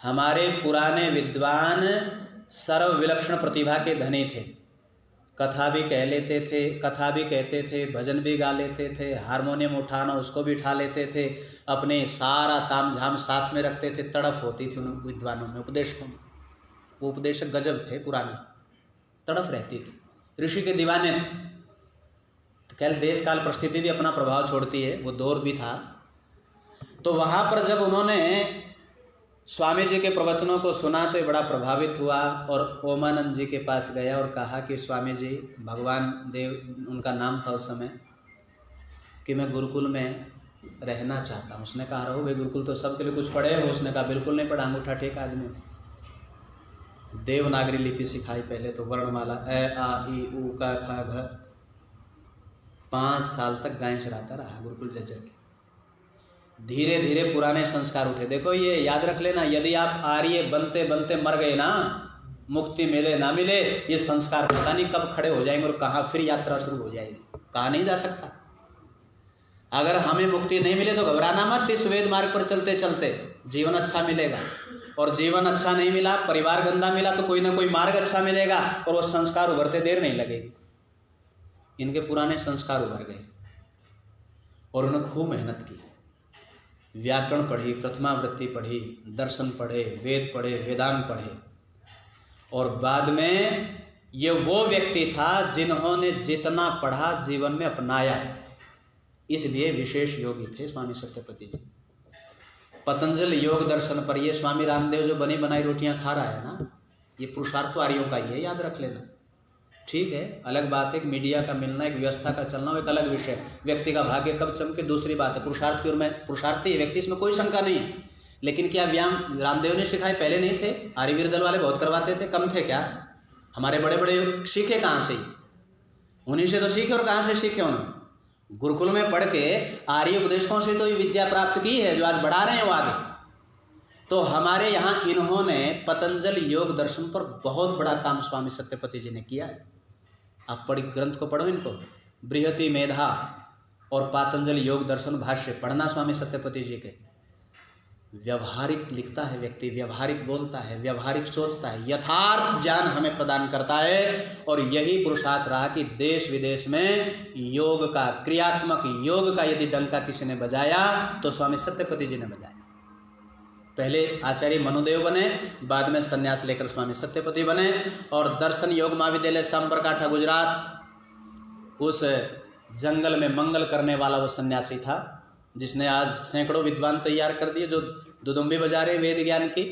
हमारे पुराने विद्वान सर्व विलक्षण प्रतिभा के धनी थे। कथा भी कह लेते थे, कथा भी कहते थे, भजन भी गा लेते थे, हारमोनियम उठाना उसको भी उठा लेते थे, अपने सारा ताम झाम साथ में रखते थे। तड़फ होती थी उन विद्वानों में, उपदेशकों में। वो उपदेशक गजब थे पुराने, तड़फ रहती थी, ऋषि के दीवाने थे। तो कह देश काल परिस्थिति भी अपना प्रभाव छोड़ती है, वो दौर भी था। तो वहाँ पर जब उन्होंने स्वामी जी के प्रवचनों को सुना तो ये बड़ा प्रभावित हुआ और ओमानंद जी के पास गया और कहा कि स्वामी जी, भगवान देव उनका नाम था उस समय, कि मैं गुरुकुल में रहना चाहता हूँ। उसने कहा रहो भाई, गुरुकुल तो सबके लिए कुछ पढ़े हो? उसने कहा बिल्कुल नहीं पढ़ा, अंगूठा टेक आदमी। देवनागरी लिपि सिखाई पहले तो, वर्णमाला ए आ ई उ क ख घ। 5 साल तक गाय चराता रहा गुरुकुल जज्जर के। धीरे धीरे पुराने संस्कार उठे। देखो ये याद रख लेना, यदि आप आर्य बनते बनते मर गए ना, मुक्ति मिले ना मिले, ये संस्कार पता नहीं कब खड़े हो जाएंगे और कहाँ फिर यात्रा शुरू हो जाएगी, कहा नहीं जा सकता। अगर हमें मुक्ति नहीं मिले तो घबराना मत, इस वेद मार्ग पर चलते चलते जीवन अच्छा मिलेगा। और जीवन अच्छा नहीं मिला, परिवार गंदा मिला, तो कोई ना कोई मार्ग अच्छा मिलेगा और वो संस्कार उभरते देर नहीं लगेगी। इनके पुराने संस्कार उभर गए और उन्होंने खूब मेहनत की। व्याकरण पढ़ी, प्रथमावृत्ति पढ़ी, दर्शन पढ़े, वेद पढ़े, वेदांत पढ़े। और बाद में ये वो व्यक्ति था जिन्होंने जितना पढ़ा जीवन में अपनाया, इसलिए विशेष योगी थे स्वामी सत्यपति जी। पतंजल योग दर्शन पर ये स्वामी रामदेव जो बनी बनाई रोटियां खा रहा है ना, ये पुरुषार्थ आर्यों का ही है, याद रख लेना। ठीक है, अलग बात है कि मीडिया का मिलना, एक व्यवस्था का चलना, वो एक अलग विषय। व्यक्ति का भाग्य कब चमके दूसरी बात है। पुरुषार्थ की ओर में पुरुषार्थी है व्यक्ति, इसमें कोई शंका नहीं है। लेकिन क्या व्यायाम रामदेव ने सिखाए पहले नहीं थे? आर्यवीर दल वाले बहुत करवाते थे, कम थे क्या? हमारे बड़े बड़े सीखे कहाँ से? उन्हीं से तो सीखे। और कहाँ से सीखे? उन्होंने गुरुकुल में पढ़ के आर्य उपदेशकों से तो विद्या प्राप्त की है, जो आज बढ़ा रहे हैं वो आगे। तो हमारे यहाँ इन्होंने पतंजल योग दर्शन पर बहुत बड़ा काम स्वामी सत्यपति जी ने किया है। आप पढ़ ग्रंथ को पढ़ो, इनको बृहति मेधा और पातंजल योग दर्शन भाष्य पढ़ना स्वामी सत्यपति जी के। व्यवहारिक लिखता है व्यक्ति, व्यवहारिक बोलता है, व्यवहारिक सोचता है, यथार्थ ज्ञान हमें प्रदान करता है। और यही पुरुषार्थ रहा कि देश विदेश में योग का, क्रियात्मक योग का यदि डंका किसी ने बजाया तो स्वामी सत्यपति जी ने बजाया। पहले आचार्य मनुदेव बने, बाद में संन्यास लेकर स्वामी सत्यपति बने। और दर्शन योग महाविद्यालय सांबरकाठा गुजरात, उस जंगल में मंगल करने वाला वो सन्यासी था जिसने आज सैकड़ों विद्वान तैयार कर दिए जो दुदुम्बी बजा रहे वेद ज्ञान की।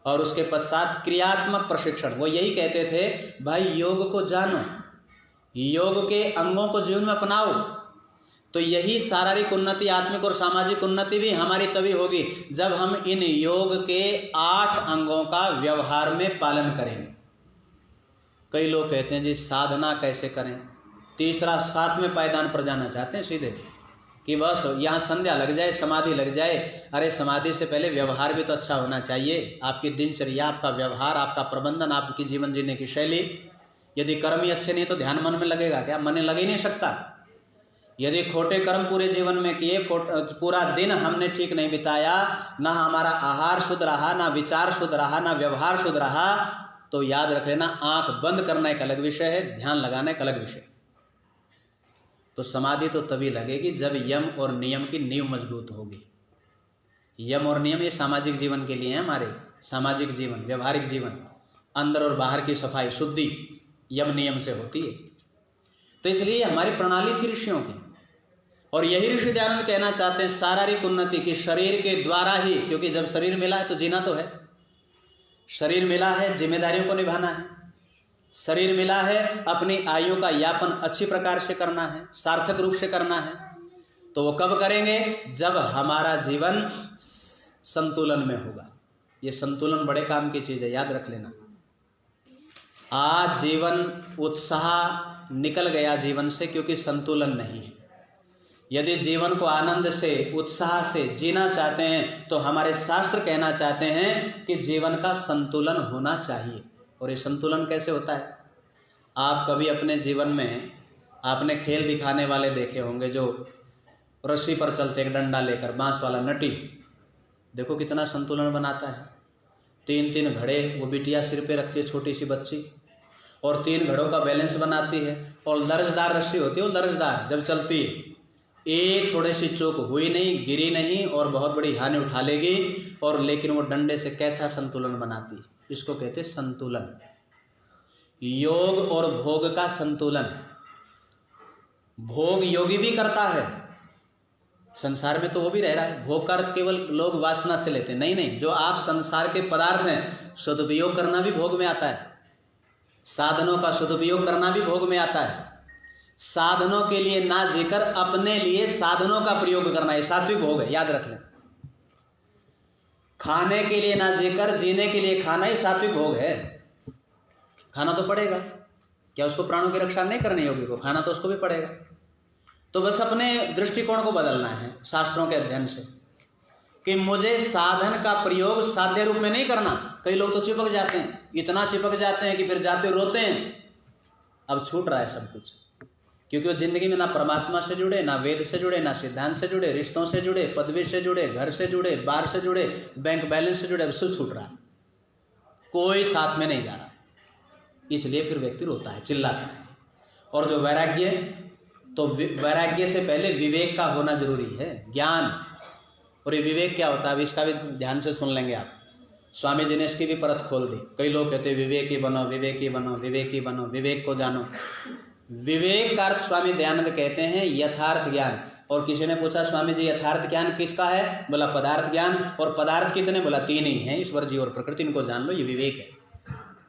और उसके पश्चात क्रियात्मक प्रशिक्षण, वो यही कहते थे भाई योग को जानो, योग के अंगों को जीवन में अपनाओ, तो यही शारीरिक उन्नति, आत्मिक और सामाजिक उन्नति भी हमारी तभी होगी जब हम इन योग के 8 अंगों का व्यवहार में पालन करेंगे। कई लोग कहते हैं जी साधना कैसे करें, तीसरा 7वें पायदान पर जाना चाहते हैं सीधे कि बस यहाँ संध्या लग जाए, समाधि लग जाए। अरे समाधि से पहले व्यवहार भी तो अच्छा होना चाहिए। आपकी दिनचर्या, आपका व्यवहार, आपका प्रबंधन, आपकी जीवन जीने की शैली। यदि कर्म ही अच्छे नहीं तो ध्यान मन में लगेगा क्या? मन लग ही नहीं सकता। यदि खोटे कर्म पूरे जीवन में किए, पूरा दिन हमने ठीक नहीं बिताया, ना हमारा आहार शुद्ध रहा, ना विचार शुद्ध रहा, ना व्यवहार शुद्ध रहा, तो याद रख लेना आंख बंद करना एक अलग विषय है, ध्यान लगाना एक अलग विषय। तो समाधि तो तभी लगेगी जब यम और नियम की नींव मजबूत होगी। यम और नियम ये सामाजिक जीवन के लिए हैं, हमारे सामाजिक जीवन, व्यवहारिक जीवन, अंदर और बाहर की सफाई, शुद्धि यम नियम से होती है। तो इसलिए हमारी प्रणाली थी ऋषियों की। और यही ऋषि दयानंद कहना चाहते हैं शारीरिक उन्नति की शरीर के द्वारा ही, क्योंकि जब शरीर मिला है तो जीना तो है। शरीर मिला है, जिम्मेदारियों को निभाना है। शरीर मिला है, अपनी आयु का यापन अच्छी प्रकार से करना है, सार्थक रूप से करना है। तो वो कब करेंगे? जब हमारा जीवन संतुलन में होगा। ये संतुलन बड़े काम की चीज है, याद रख लेना। आज जीवन उत्साह निकल गया जीवन से क्योंकि संतुलन नहीं है। यदि जीवन को आनंद से, उत्साह से जीना चाहते हैं तो हमारे शास्त्र कहना चाहते हैं कि जीवन का संतुलन होना चाहिए। और ये संतुलन कैसे होता है? आप कभी अपने जीवन में आपने खेल दिखाने वाले देखे होंगे जो रस्सी पर चलते, एक डंडा लेकर, बांस वाला नटी, देखो कितना संतुलन बनाता है। 3-3 घड़े वो बिटिया सिर पे रखती है, छोटी सी बच्ची, और 3 घड़ों का बैलेंस बनाती है। और लरजदार रस्सी होती है, वो लरजदार जब चलती है, एक थोड़ी सी चूक हुई नहीं, गिरी नहीं और बहुत बड़ी हानि उठा लेगी, और लेकिन वो डंडे से कैसा संतुलन बनाती है। इसको कहते हैं संतुलन, योग और भोग का संतुलन। भोग योगी भी करता है, संसार में तो वो भी रह रहा है। भोग का अर्थ केवल लोग वासना से लेते हैं, नहीं नहीं, जो आप संसार के पदार्थ हैं सदुपयोग करना भी भोग में आता है, साधनों का सदुपयोग करना भी भोग में आता है। साधनों के लिए ना जीकर अपने लिए साधनों का प्रयोग करना, ये सात्विक भोग है, याद रख लें। खाने के लिए ना जीकर जीने के लिए खाना, ही सात्विक भोग है। खाना तो पड़ेगा, क्या उसको प्राणों की रक्षा नहीं करनी होगी, को खाना तो उसको भी पड़ेगा। तो बस अपने दृष्टिकोण को बदलना है शास्त्रों के अध्ययन से, कि मुझे साधन का प्रयोग साध्य रूप में नहीं करना। कई लोग तो चिपक जाते हैं, इतना चिपक जाते हैं कि फिर जाते रोते हैं। अब छूट रहा है सब कुछ, क्योंकि वो जिंदगी में ना परमात्मा से जुड़े, ना वेद से जुड़े, ना सिद्धांत से जुड़े, रिश्तों से जुड़े, पदवी से जुड़े, घर से जुड़े, बार से जुड़े, बैंक बैलेंस से जुड़े, अब सब छूट रहा है, कोई साथ में नहीं जा रहा। इसलिए फिर व्यक्ति रोता है, चिल्लाता है। और जो वैराग्य, तो वैराग्य से पहले विवेक का होना जरूरी है, ज्ञान। और ये विवेक क्या होता है, अब इसका भी ध्यान से सुन लेंगे आप। स्वामी जी ने इसकी भी परत खोल दी। कई लोग कहते हैं विवेकी बनो, विवेकी बनो, विवेकी बनो, विवेक को जानो। विवेक का अर्थ स्वामी दयानंद कहते हैं यथार्थ ज्ञान। और किसी ने पूछा स्वामी जी यथार्थ ज्ञान किसका है, बोला पदार्थ ज्ञान। और पदार्थ कितने, बोला 3 ही हैं, ईश्वर जी और प्रकृति, इनको जान लो, ये विवेक है।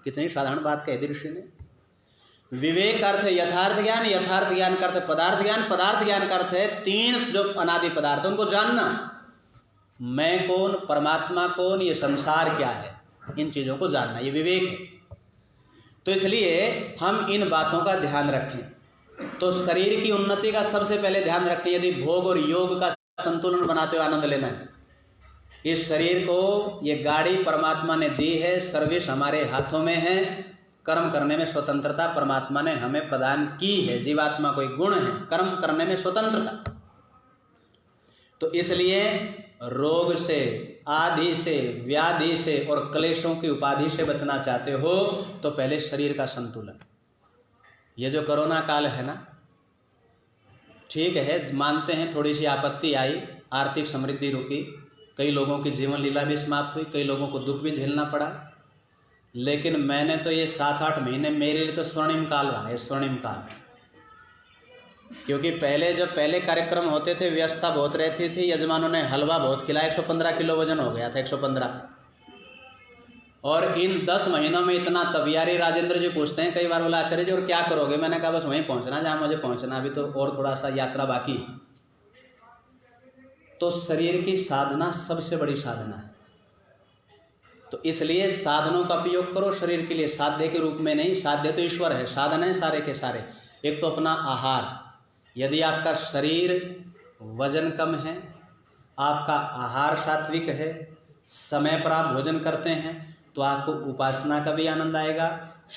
कितनी साधारण बात कह दी ऋषि ने। विवेक का अर्थ है यथार्थ ज्ञान, यथार्थ ज्ञान का अर्थ है पदार्थ ज्ञान, पदार्थ ज्ञान का अर्थ है 3 जो अनादि पदार्थ है उनको जानना। मैं कौन, परमात्मा कौन, ये संसार क्या है, इन चीजों को जानना, ये विवेक है। तो इसलिए हम इन बातों का ध्यान रखें। तो शरीर की उन्नति का सबसे पहले ध्यान रखें। यदि भोग और योग का संतुलन बनाते हुए आनंद लेना है, इस शरीर को ये गाड़ी परमात्मा ने दी है, सर्विस हमारे हाथों में है, कर्म करने में स्वतंत्रता परमात्मा ने हमें प्रदान की है। जीवात्मा को एक गुण है कर्म करने में स्वतंत्रता। तो इसलिए रोग से, आदि से, व्याधि से और क्लेशों की उपाधि से बचना चाहते हो तो पहले शरीर का संतुलन। ये जो कोरोना काल है ना, ठीक है, मानते हैं थोड़ी सी आपत्ति आई, आर्थिक समृद्धि रुकी, कई लोगों की जीवन लीला भी समाप्त हुई, कई लोगों को दुख भी झेलना पड़ा। लेकिन मैंने तो ये 7-8 महीने मेरे लिए तो स्वर्णिम काल रहा है, स्वर्णिम काल। क्योंकि पहले जब पहले कार्यक्रम होते थे व्यवस्था बहुत रहती थी, यजमानों ने हलवा बहुत खिलाया, 115 किलो वजन हो गया था, 115। और इन 10 महीनों में इतना तबियारी। राजेंद्र जी पूछते हैं कई बार, बोला आचार्य जी और क्या करोगे? मैंने कहा बस वहीं पहुंचना जहाँ मुझे पहुंचना, अभी तो और थोड़ा सा यात्रा बाकी। तो शरीर की साधना सबसे बड़ी साधना है। तो इसलिए साधनों का उपयोग करो शरीर के लिए, साध्य के रूप में नहीं। साध्य तो ईश्वर है, साधन है सारे के सारे। एक तो अपना आहार, यदि आपका शरीर वजन कम है, आपका आहार सात्विक है, समय पर आप भोजन करते हैं, तो आपको उपासना का भी आनंद आएगा,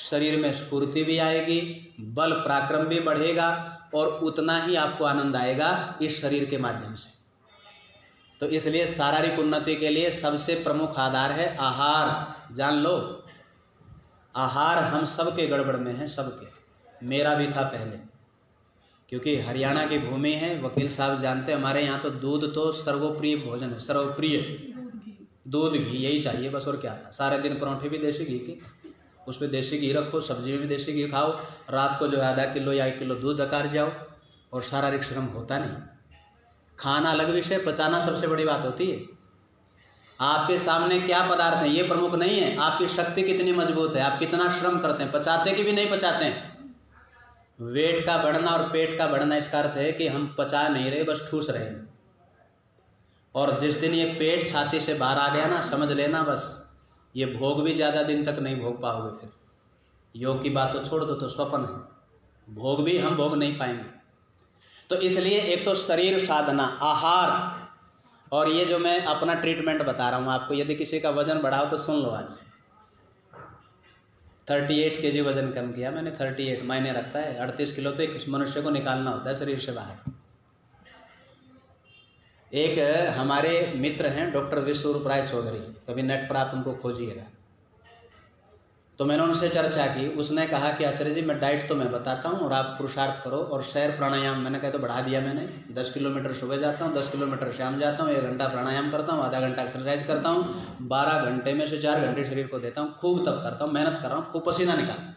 शरीर में स्फूर्ति भी आएगी, बल पराक्रम भी बढ़ेगा, और उतना ही आपको आनंद आएगा इस शरीर के माध्यम से। तो इसलिए शारीरिक उन्नति के लिए सबसे प्रमुख आधार है आहार। जान लो, आहार हम सबके गड़बड़ में है, सबके। मेरा भी था पहले, क्योंकि हरियाणा की भूमि है, वकील साहब जानते हैं, हमारे यहाँ तो दूध तो सर्वप्रिय भोजन है, सर्वप्रिय। दूध घी यही चाहिए बस, और क्या था। सारे दिन परोठे भी देसी घी के, उस पर देसी घी रखो, सब्जी में भी देसी घी खाओ, रात को जो है 1/2 किलो या 1 किलो दूध डकार जाओ, और शारीरिक श्रम होता नहीं। खाना अलग विषय, पचाना सबसे बड़ी बात होती है। आपके सामने क्या पदार्थ है ये प्रमुख नहीं है, आपकी शक्ति कितनी मजबूत है, आप कितना श्रम करते हैं, पचाते कि भी नहीं पचाते हैं। वेट का बढ़ना और पेट का बढ़ना, इसका अर्थ है कि हम पचा नहीं रहे, बस ठूस रहे हैं। और जिस दिन ये पेट छाती से बाहर आ गया ना, समझ लेना बस ये भोग भी ज़्यादा दिन तक नहीं भोग पाओगे। फिर योग की बात तो छोड़ दो, तो स्वप्न है, भोग भी हम भोग नहीं पाएंगे। तो इसलिए एक तो शरीर साधना, आहार, और ये जो मैं अपना ट्रीटमेंट बता रहा हूँ आपको, यदि किसी का वजन बढ़ाओ तो सुन लो। आज 38 kg वजन कम किया मैंने, 38 मायने रखता है। 38 किलो तो एक मनुष्य को निकालना होता है शरीर से बाहर। एक हमारे मित्र हैं डॉक्टर विश्वरूप राय चौधरी, कभी नेट पर आप उनको खोजिएगा। तो मैंने उनसे चर्चा की, उसने कहा कि आचार्य जी मैं डाइट तो मैं बताता हूँ और आप पुरुषार्थ करो और सैर प्राणायाम, मैंने कहा तो बढ़ा दिया मैंने। 10 किलोमीटर सुबह जाता हूँ, 10 किलोमीटर शाम जाता हूँ, 1 घंटा प्राणायाम करता हूँ, आधा घंटा एक्सरसाइज करता हूँ, 12 घंटे में से 4 घंटे शरीर को देता हूँ, खूब तप करता हूँ, मेहनत कर रहा हूँ, खूब पसीना निकाल।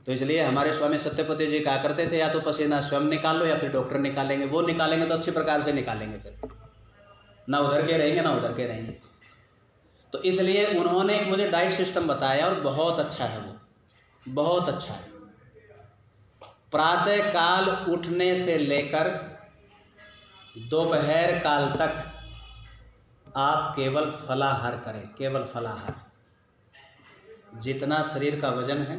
तो इसलिए हमारे स्वामी सत्यपति जी कहा करते थे, या तो पसीना स्वयं निकालो या फिर डॉक्टर निकालेंगे, वो निकालेंगे तो अच्छी प्रकार से निकालेंगे, फिर ना उधर के रहेंगे ना उधर के रहेंगे। तो इसलिए उन्होंने एक मुझे डाइट सिस्टम बताया और बहुत अच्छा है, वो बहुत अच्छा है। प्रातः काल उठने से लेकर दोपहर काल तक आप केवल फलाहार करें, केवल फलाहार। जितना शरीर का वजन है,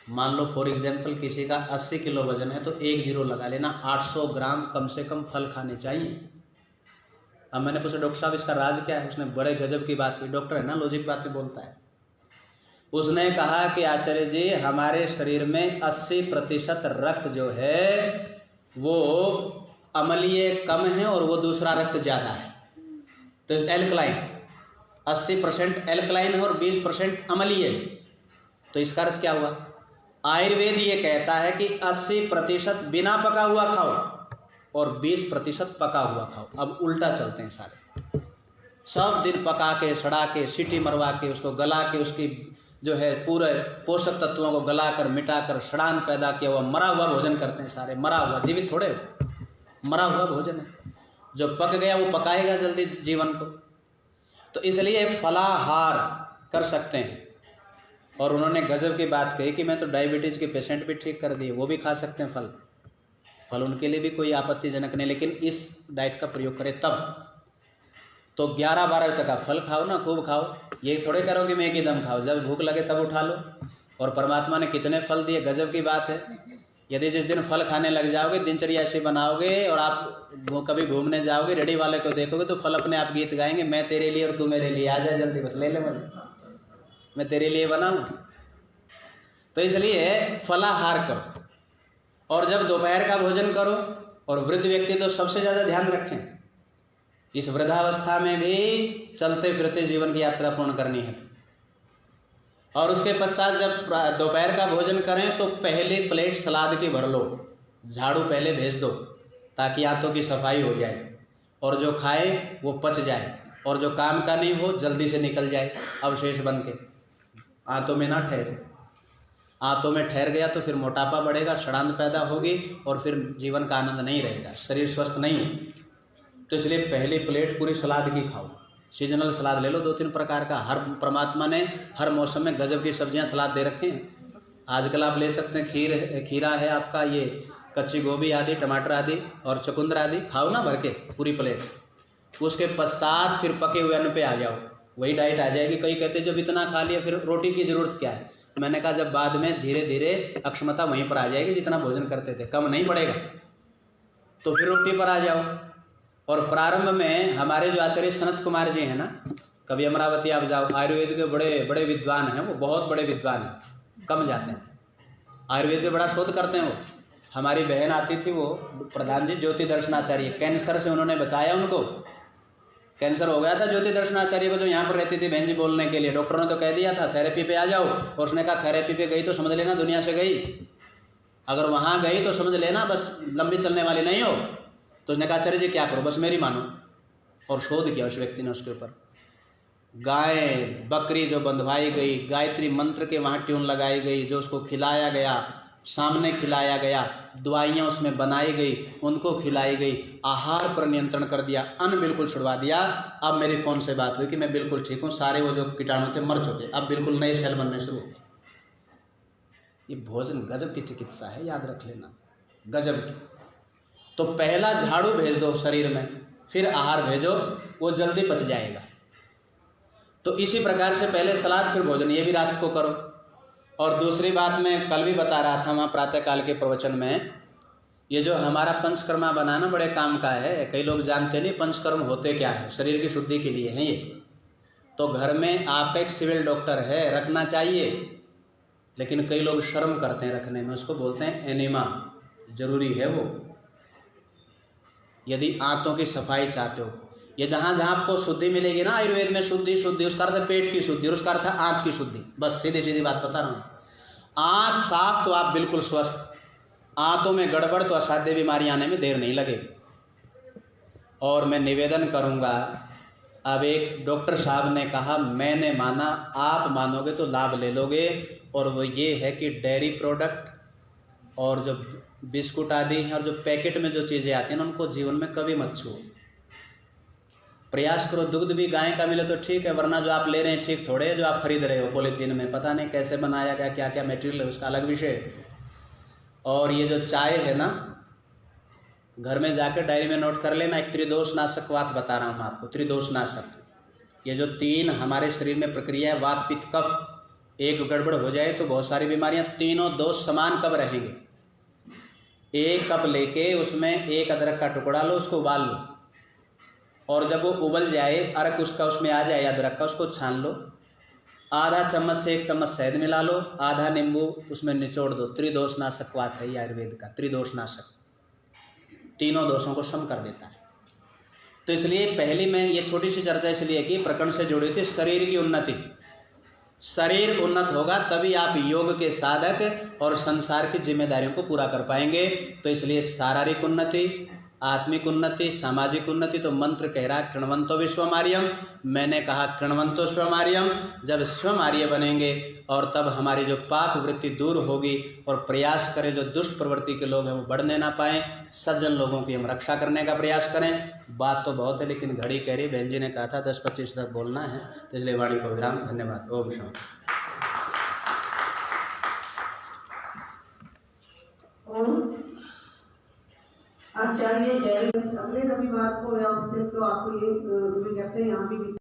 मान लो फॉर एग्जाम्पल किसी का 80 किलो वजन है तो 1 जीरो लगा लेना, 800 ग्राम कम से कम फल खाने चाहिए। अब मैंने पूछा डॉक्टर साहब इसका राज क्या है, उसने बड़े गजब की बात की, डॉक्टर है ना लॉजिक बातें बोलता है। उसने कहा कि आचार्य जी हमारे शरीर में 80% रक्त जो है वो अम्लीय कम है और वो दूसरा रक्त ज़्यादा है, तो एल्कलाइन 80% एल्कलाइन है और 20% अम्लीय। तो इसका अर्थ क्या हुआ? आयुर्वेद ये कहता है कि 80% बिना पका हुआ खाओ और 20% पका हुआ खाओ। अब उल्टा चलते हैं सारे, सब दिन पका के सड़ा के सीटी मरवा के उसको गला के उसकी जो है पूरे पोषक तत्वों को गलाकर मिटाकर सड़ान पैदा किया हुआ मरा हुआ भोजन करते हैं सारे। मरा हुआ, जीवित थोड़े, मरा हुआ भोजन है। जो पक गया वो पकाएगा जल्दी जीवन को। तो इसलिए फलाहार कर सकते हैं। और उन्होंने गजब की बात कही कि मैं तो डायबिटीज़ के पेशेंट भी ठीक कर दिए, वो भी खा सकते हैं फल, फल उनके लिए भी कोई आपत्तिजनक नहीं, लेकिन इस डाइट का प्रयोग करें तब। तो 11-12 बजे तक आप फल खाओ ना, खूब खाओ। ये थोड़े करो कि मैं एक ही दम खाओ, जब भूख लगे तब उठा लो। और परमात्मा ने कितने फल दिए, गजब की बात है। यदि जिस दिन फल खाने लग जाओगे, दिनचर्या ऐसे बनाओगे और आप कभी घूमने जाओगे, रेडी वाले को देखोगे तो फल अपने आप गीत गाएंगे, मैं तेरे लिए और तू मेरे लिए, आ जा जल्दी, बस ले ले मुझे, मैं तेरे लिए बनाऊँ। तो इसलिए फलाहार करो। और जब दोपहर का भोजन करो, और वृद्ध व्यक्ति तो सबसे ज़्यादा ध्यान रखें, इस वृद्धावस्था में भी चलते फिरते जीवन की यात्रा पूर्ण करनी है। और उसके पश्चात जब दोपहर का भोजन करें तो पहली प्लेट सलाद की भर लो, झाड़ू पहले भेज दो ताकि हाथों की सफाई हो जाए, और जो खाए वो पच जाए, और जो काम का नहीं हो जल्दी से निकल जाए अवशेष बन के, आंतों में ना ठहरे। आंतों में ठहर गया तो फिर मोटापा बढ़ेगा, सड़ांध पैदा होगी और फिर जीवन का आनंद नहीं रहेगा, शरीर स्वस्थ नहीं हो। तो इसलिए पहली प्लेट पूरी सलाद की खाओ। सीजनल सलाद ले लो 2-3 प्रकार का, हर परमात्मा ने हर मौसम में गजब की सब्जियां सलाद दे रखे हैं। आजकल आप ले सकते हैं खीरा है आपका, ये कच्ची गोभी आदि, टमाटर आदि और चुकंदर आदि, खाओ ना भर के पूरी प्लेट। उसके पश्चात फिर पके हुए अन्न पे आ जाओ, वही डाइट आ जाएगी। कई कहते जब इतना खा लिया फिर रोटी की जरूरत क्या है। मैंने कहा जब बाद में धीरे धीरे अक्षमता वहीं पर आ जाएगी, जितना भोजन करते थे कम नहीं पड़ेगा, तो फिर रोटी पर आ जाओ। और प्रारंभ में हमारे जो आचार्य सनत कुमार जी हैं ना, कभी अमरावती आप जाओ, आयुर्वेद के बड़े बड़े विद्वान हैं, वो बहुत बड़े विद्वान हैं, कम जाते हैं, आयुर्वेद पे बड़ा शोध करते हैं वो। हमारी बहन आती थी, वो प्रधान जी ज्योति दर्शनाचार्य, कैंसर से उन्होंने बचाया उनको। कैंसर हो गया था ज्योति दर्शनाचार्य को, जो यहाँ पर रहती थी बहन जी बोलने के लिए। डॉक्टरों ने तो कह दिया था थेरेपी पे आ जाओ, और उसने कहा थेरेपी पे गई तो समझ लेना दुनिया से गई, अगर वहाँ गई तो समझ लेना बस लंबी चलने वाली नहीं हो। तो उसने कहा आचार्य जी क्या करो, बस मेरी मानो। और शोध किया उस व्यक्ति ने उसके ऊपर। गाय बकरी जो बंधवाई गई, गायत्री मंत्र के वहाँ ट्यून लगाई गई, जो उसको खिलाया गया, सामने खिलाया गया, दवाइयाँ उसमें बनाई गई, उनको खिलाई गई, आहार पर नियंत्रण कर दिया, अन्न बिल्कुल छुड़वा दिया। अब मेरी फ़ोन से बात हुई कि मैं बिल्कुल ठीक हूँ, सारे वो जो कीटाणु थे मर चुके, अब बिल्कुल नए सेल बनने शुरू हो गए। ये भोजन गजब की चिकित्सा है, याद रख लेना, गजब की। तो पहला झाड़ू भेज दो शरीर में, फिर आहार भेजो, वो जल्दी पच जाएगा। तो इसी प्रकार से पहले सलाद फिर भोजन, ये भी रात को करो। और दूसरी बात मैं कल भी बता रहा था वहाँ प्रातःकाल के प्रवचन में, ये जो हमारा पंचकर्मा बनाना बड़े काम का है। कई लोग जानते नहीं पंचकर्म होते क्या है, शरीर की शुद्धि के लिए है ये। तो घर में आपका एक सिविल डॉक्टर है, रखना चाहिए, लेकिन कई लोग शर्म करते हैं रखने में, उसको बोलते हैं एनिमा, जरूरी है वो। यदि आंतों की सफाई चाहते हो, ये जहाँ जहाँ आपको शुद्धि मिलेगी ना, आयुर्वेद में शुद्धि शुद्धि, उसका अर्थ है पेट की शुद्धि और उसका अर्थ है आंत की शुद्धि। बस सीधी सीधी बात बता रहा हूँ। आंत साफ तो आप बिल्कुल स्वस्थ, आंतों में गड़बड़ तो असाध्य बीमारी आने में देर नहीं लगेगी। और मैं निवेदन करूँगा, अब एक डॉक्टर साहब ने कहा, मैंने माना, आप मानोगे तो लाभ ले लोगे, और वो ये है कि डेयरी प्रोडक्ट और जो बिस्कुट आदि हैं और जो पैकेट में जो चीज़ें आती हैं ना, उनको जीवन में कभी मत छुओ। प्रयास करो दुग्ध भी गाय का मिले तो ठीक है, वरना जो आप ले रहे हैं ठीक थोड़े है जो आप खरीद रहे हो पॉलीथीन में, पता नहीं कैसे बनाया गया, क्या क्या मटेरियल है, उसका अलग विषय। और ये जो चाय है ना, घर में जाकर डायरी में नोट कर लेना, एक त्रिदोषनाशक बात बता रहा हूँ मैं आपको, त्रिदोषनाशक। ये जो 3 हमारे शरीर में प्रक्रिया है, वात पित्त कफ, एक गड़बड़ हो जाए तो बहुत सारी बीमारियां, तीनों दोष समान कब रहेंगे। एक कप लेके उसमें 1 अदरक का टुकड़ा लो, उसको उबाल लो, और जब वो उबल जाए, अरक उसका उसमें आ जाए अदरक का, उसको छान लो, आधा चम्मच से 1 चम्मच शहद मिला लो, आधा नींबू उसमें निचोड़ दो। त्रिदोषनाशक बात है ये आयुर्वेद का, त्रिदोषनाशक, तीनों दोषों को सम कर देता है। तो इसलिए पहली मैं ये छोटी सी चर्चा इसलिए की, प्रकरण से जुड़ी थी, शरीर की उन्नति। शरीर उन्नत होगा तभी आप योग के साधक और संसार की जिम्मेदारियों को पूरा कर पाएंगे। तो इसलिए शारीरिक उन्नति, आत्मिक उन्नति, सामाजिक उन्नति। तो मंत्र कह रहा है कृण्वन्तो विश्वमार्यम, मैंने कहा कृण्वन्तो स्वमार्यम। जब स्वमार्य बनेंगे और तब हमारी जो पाप वृत्ति दूर होगी, और प्रयास करें जो दुष्ट प्रवृत्ति के लोग हैं वो बढ़ने ना पाएं, सज्जन लोगों की हम रक्षा करने का प्रयास करें। बात तो बहुत है लेकिन घड़ी कह रही, बहन जी ने कहा था 10-25 तक बोलना है, तो इसलिए वाणी को विराम। धन्यवाद। ओम शांति। आचार्य जय, अगले रविवार को या उस दिन तो आपको ये कहते हैं यहाँ भी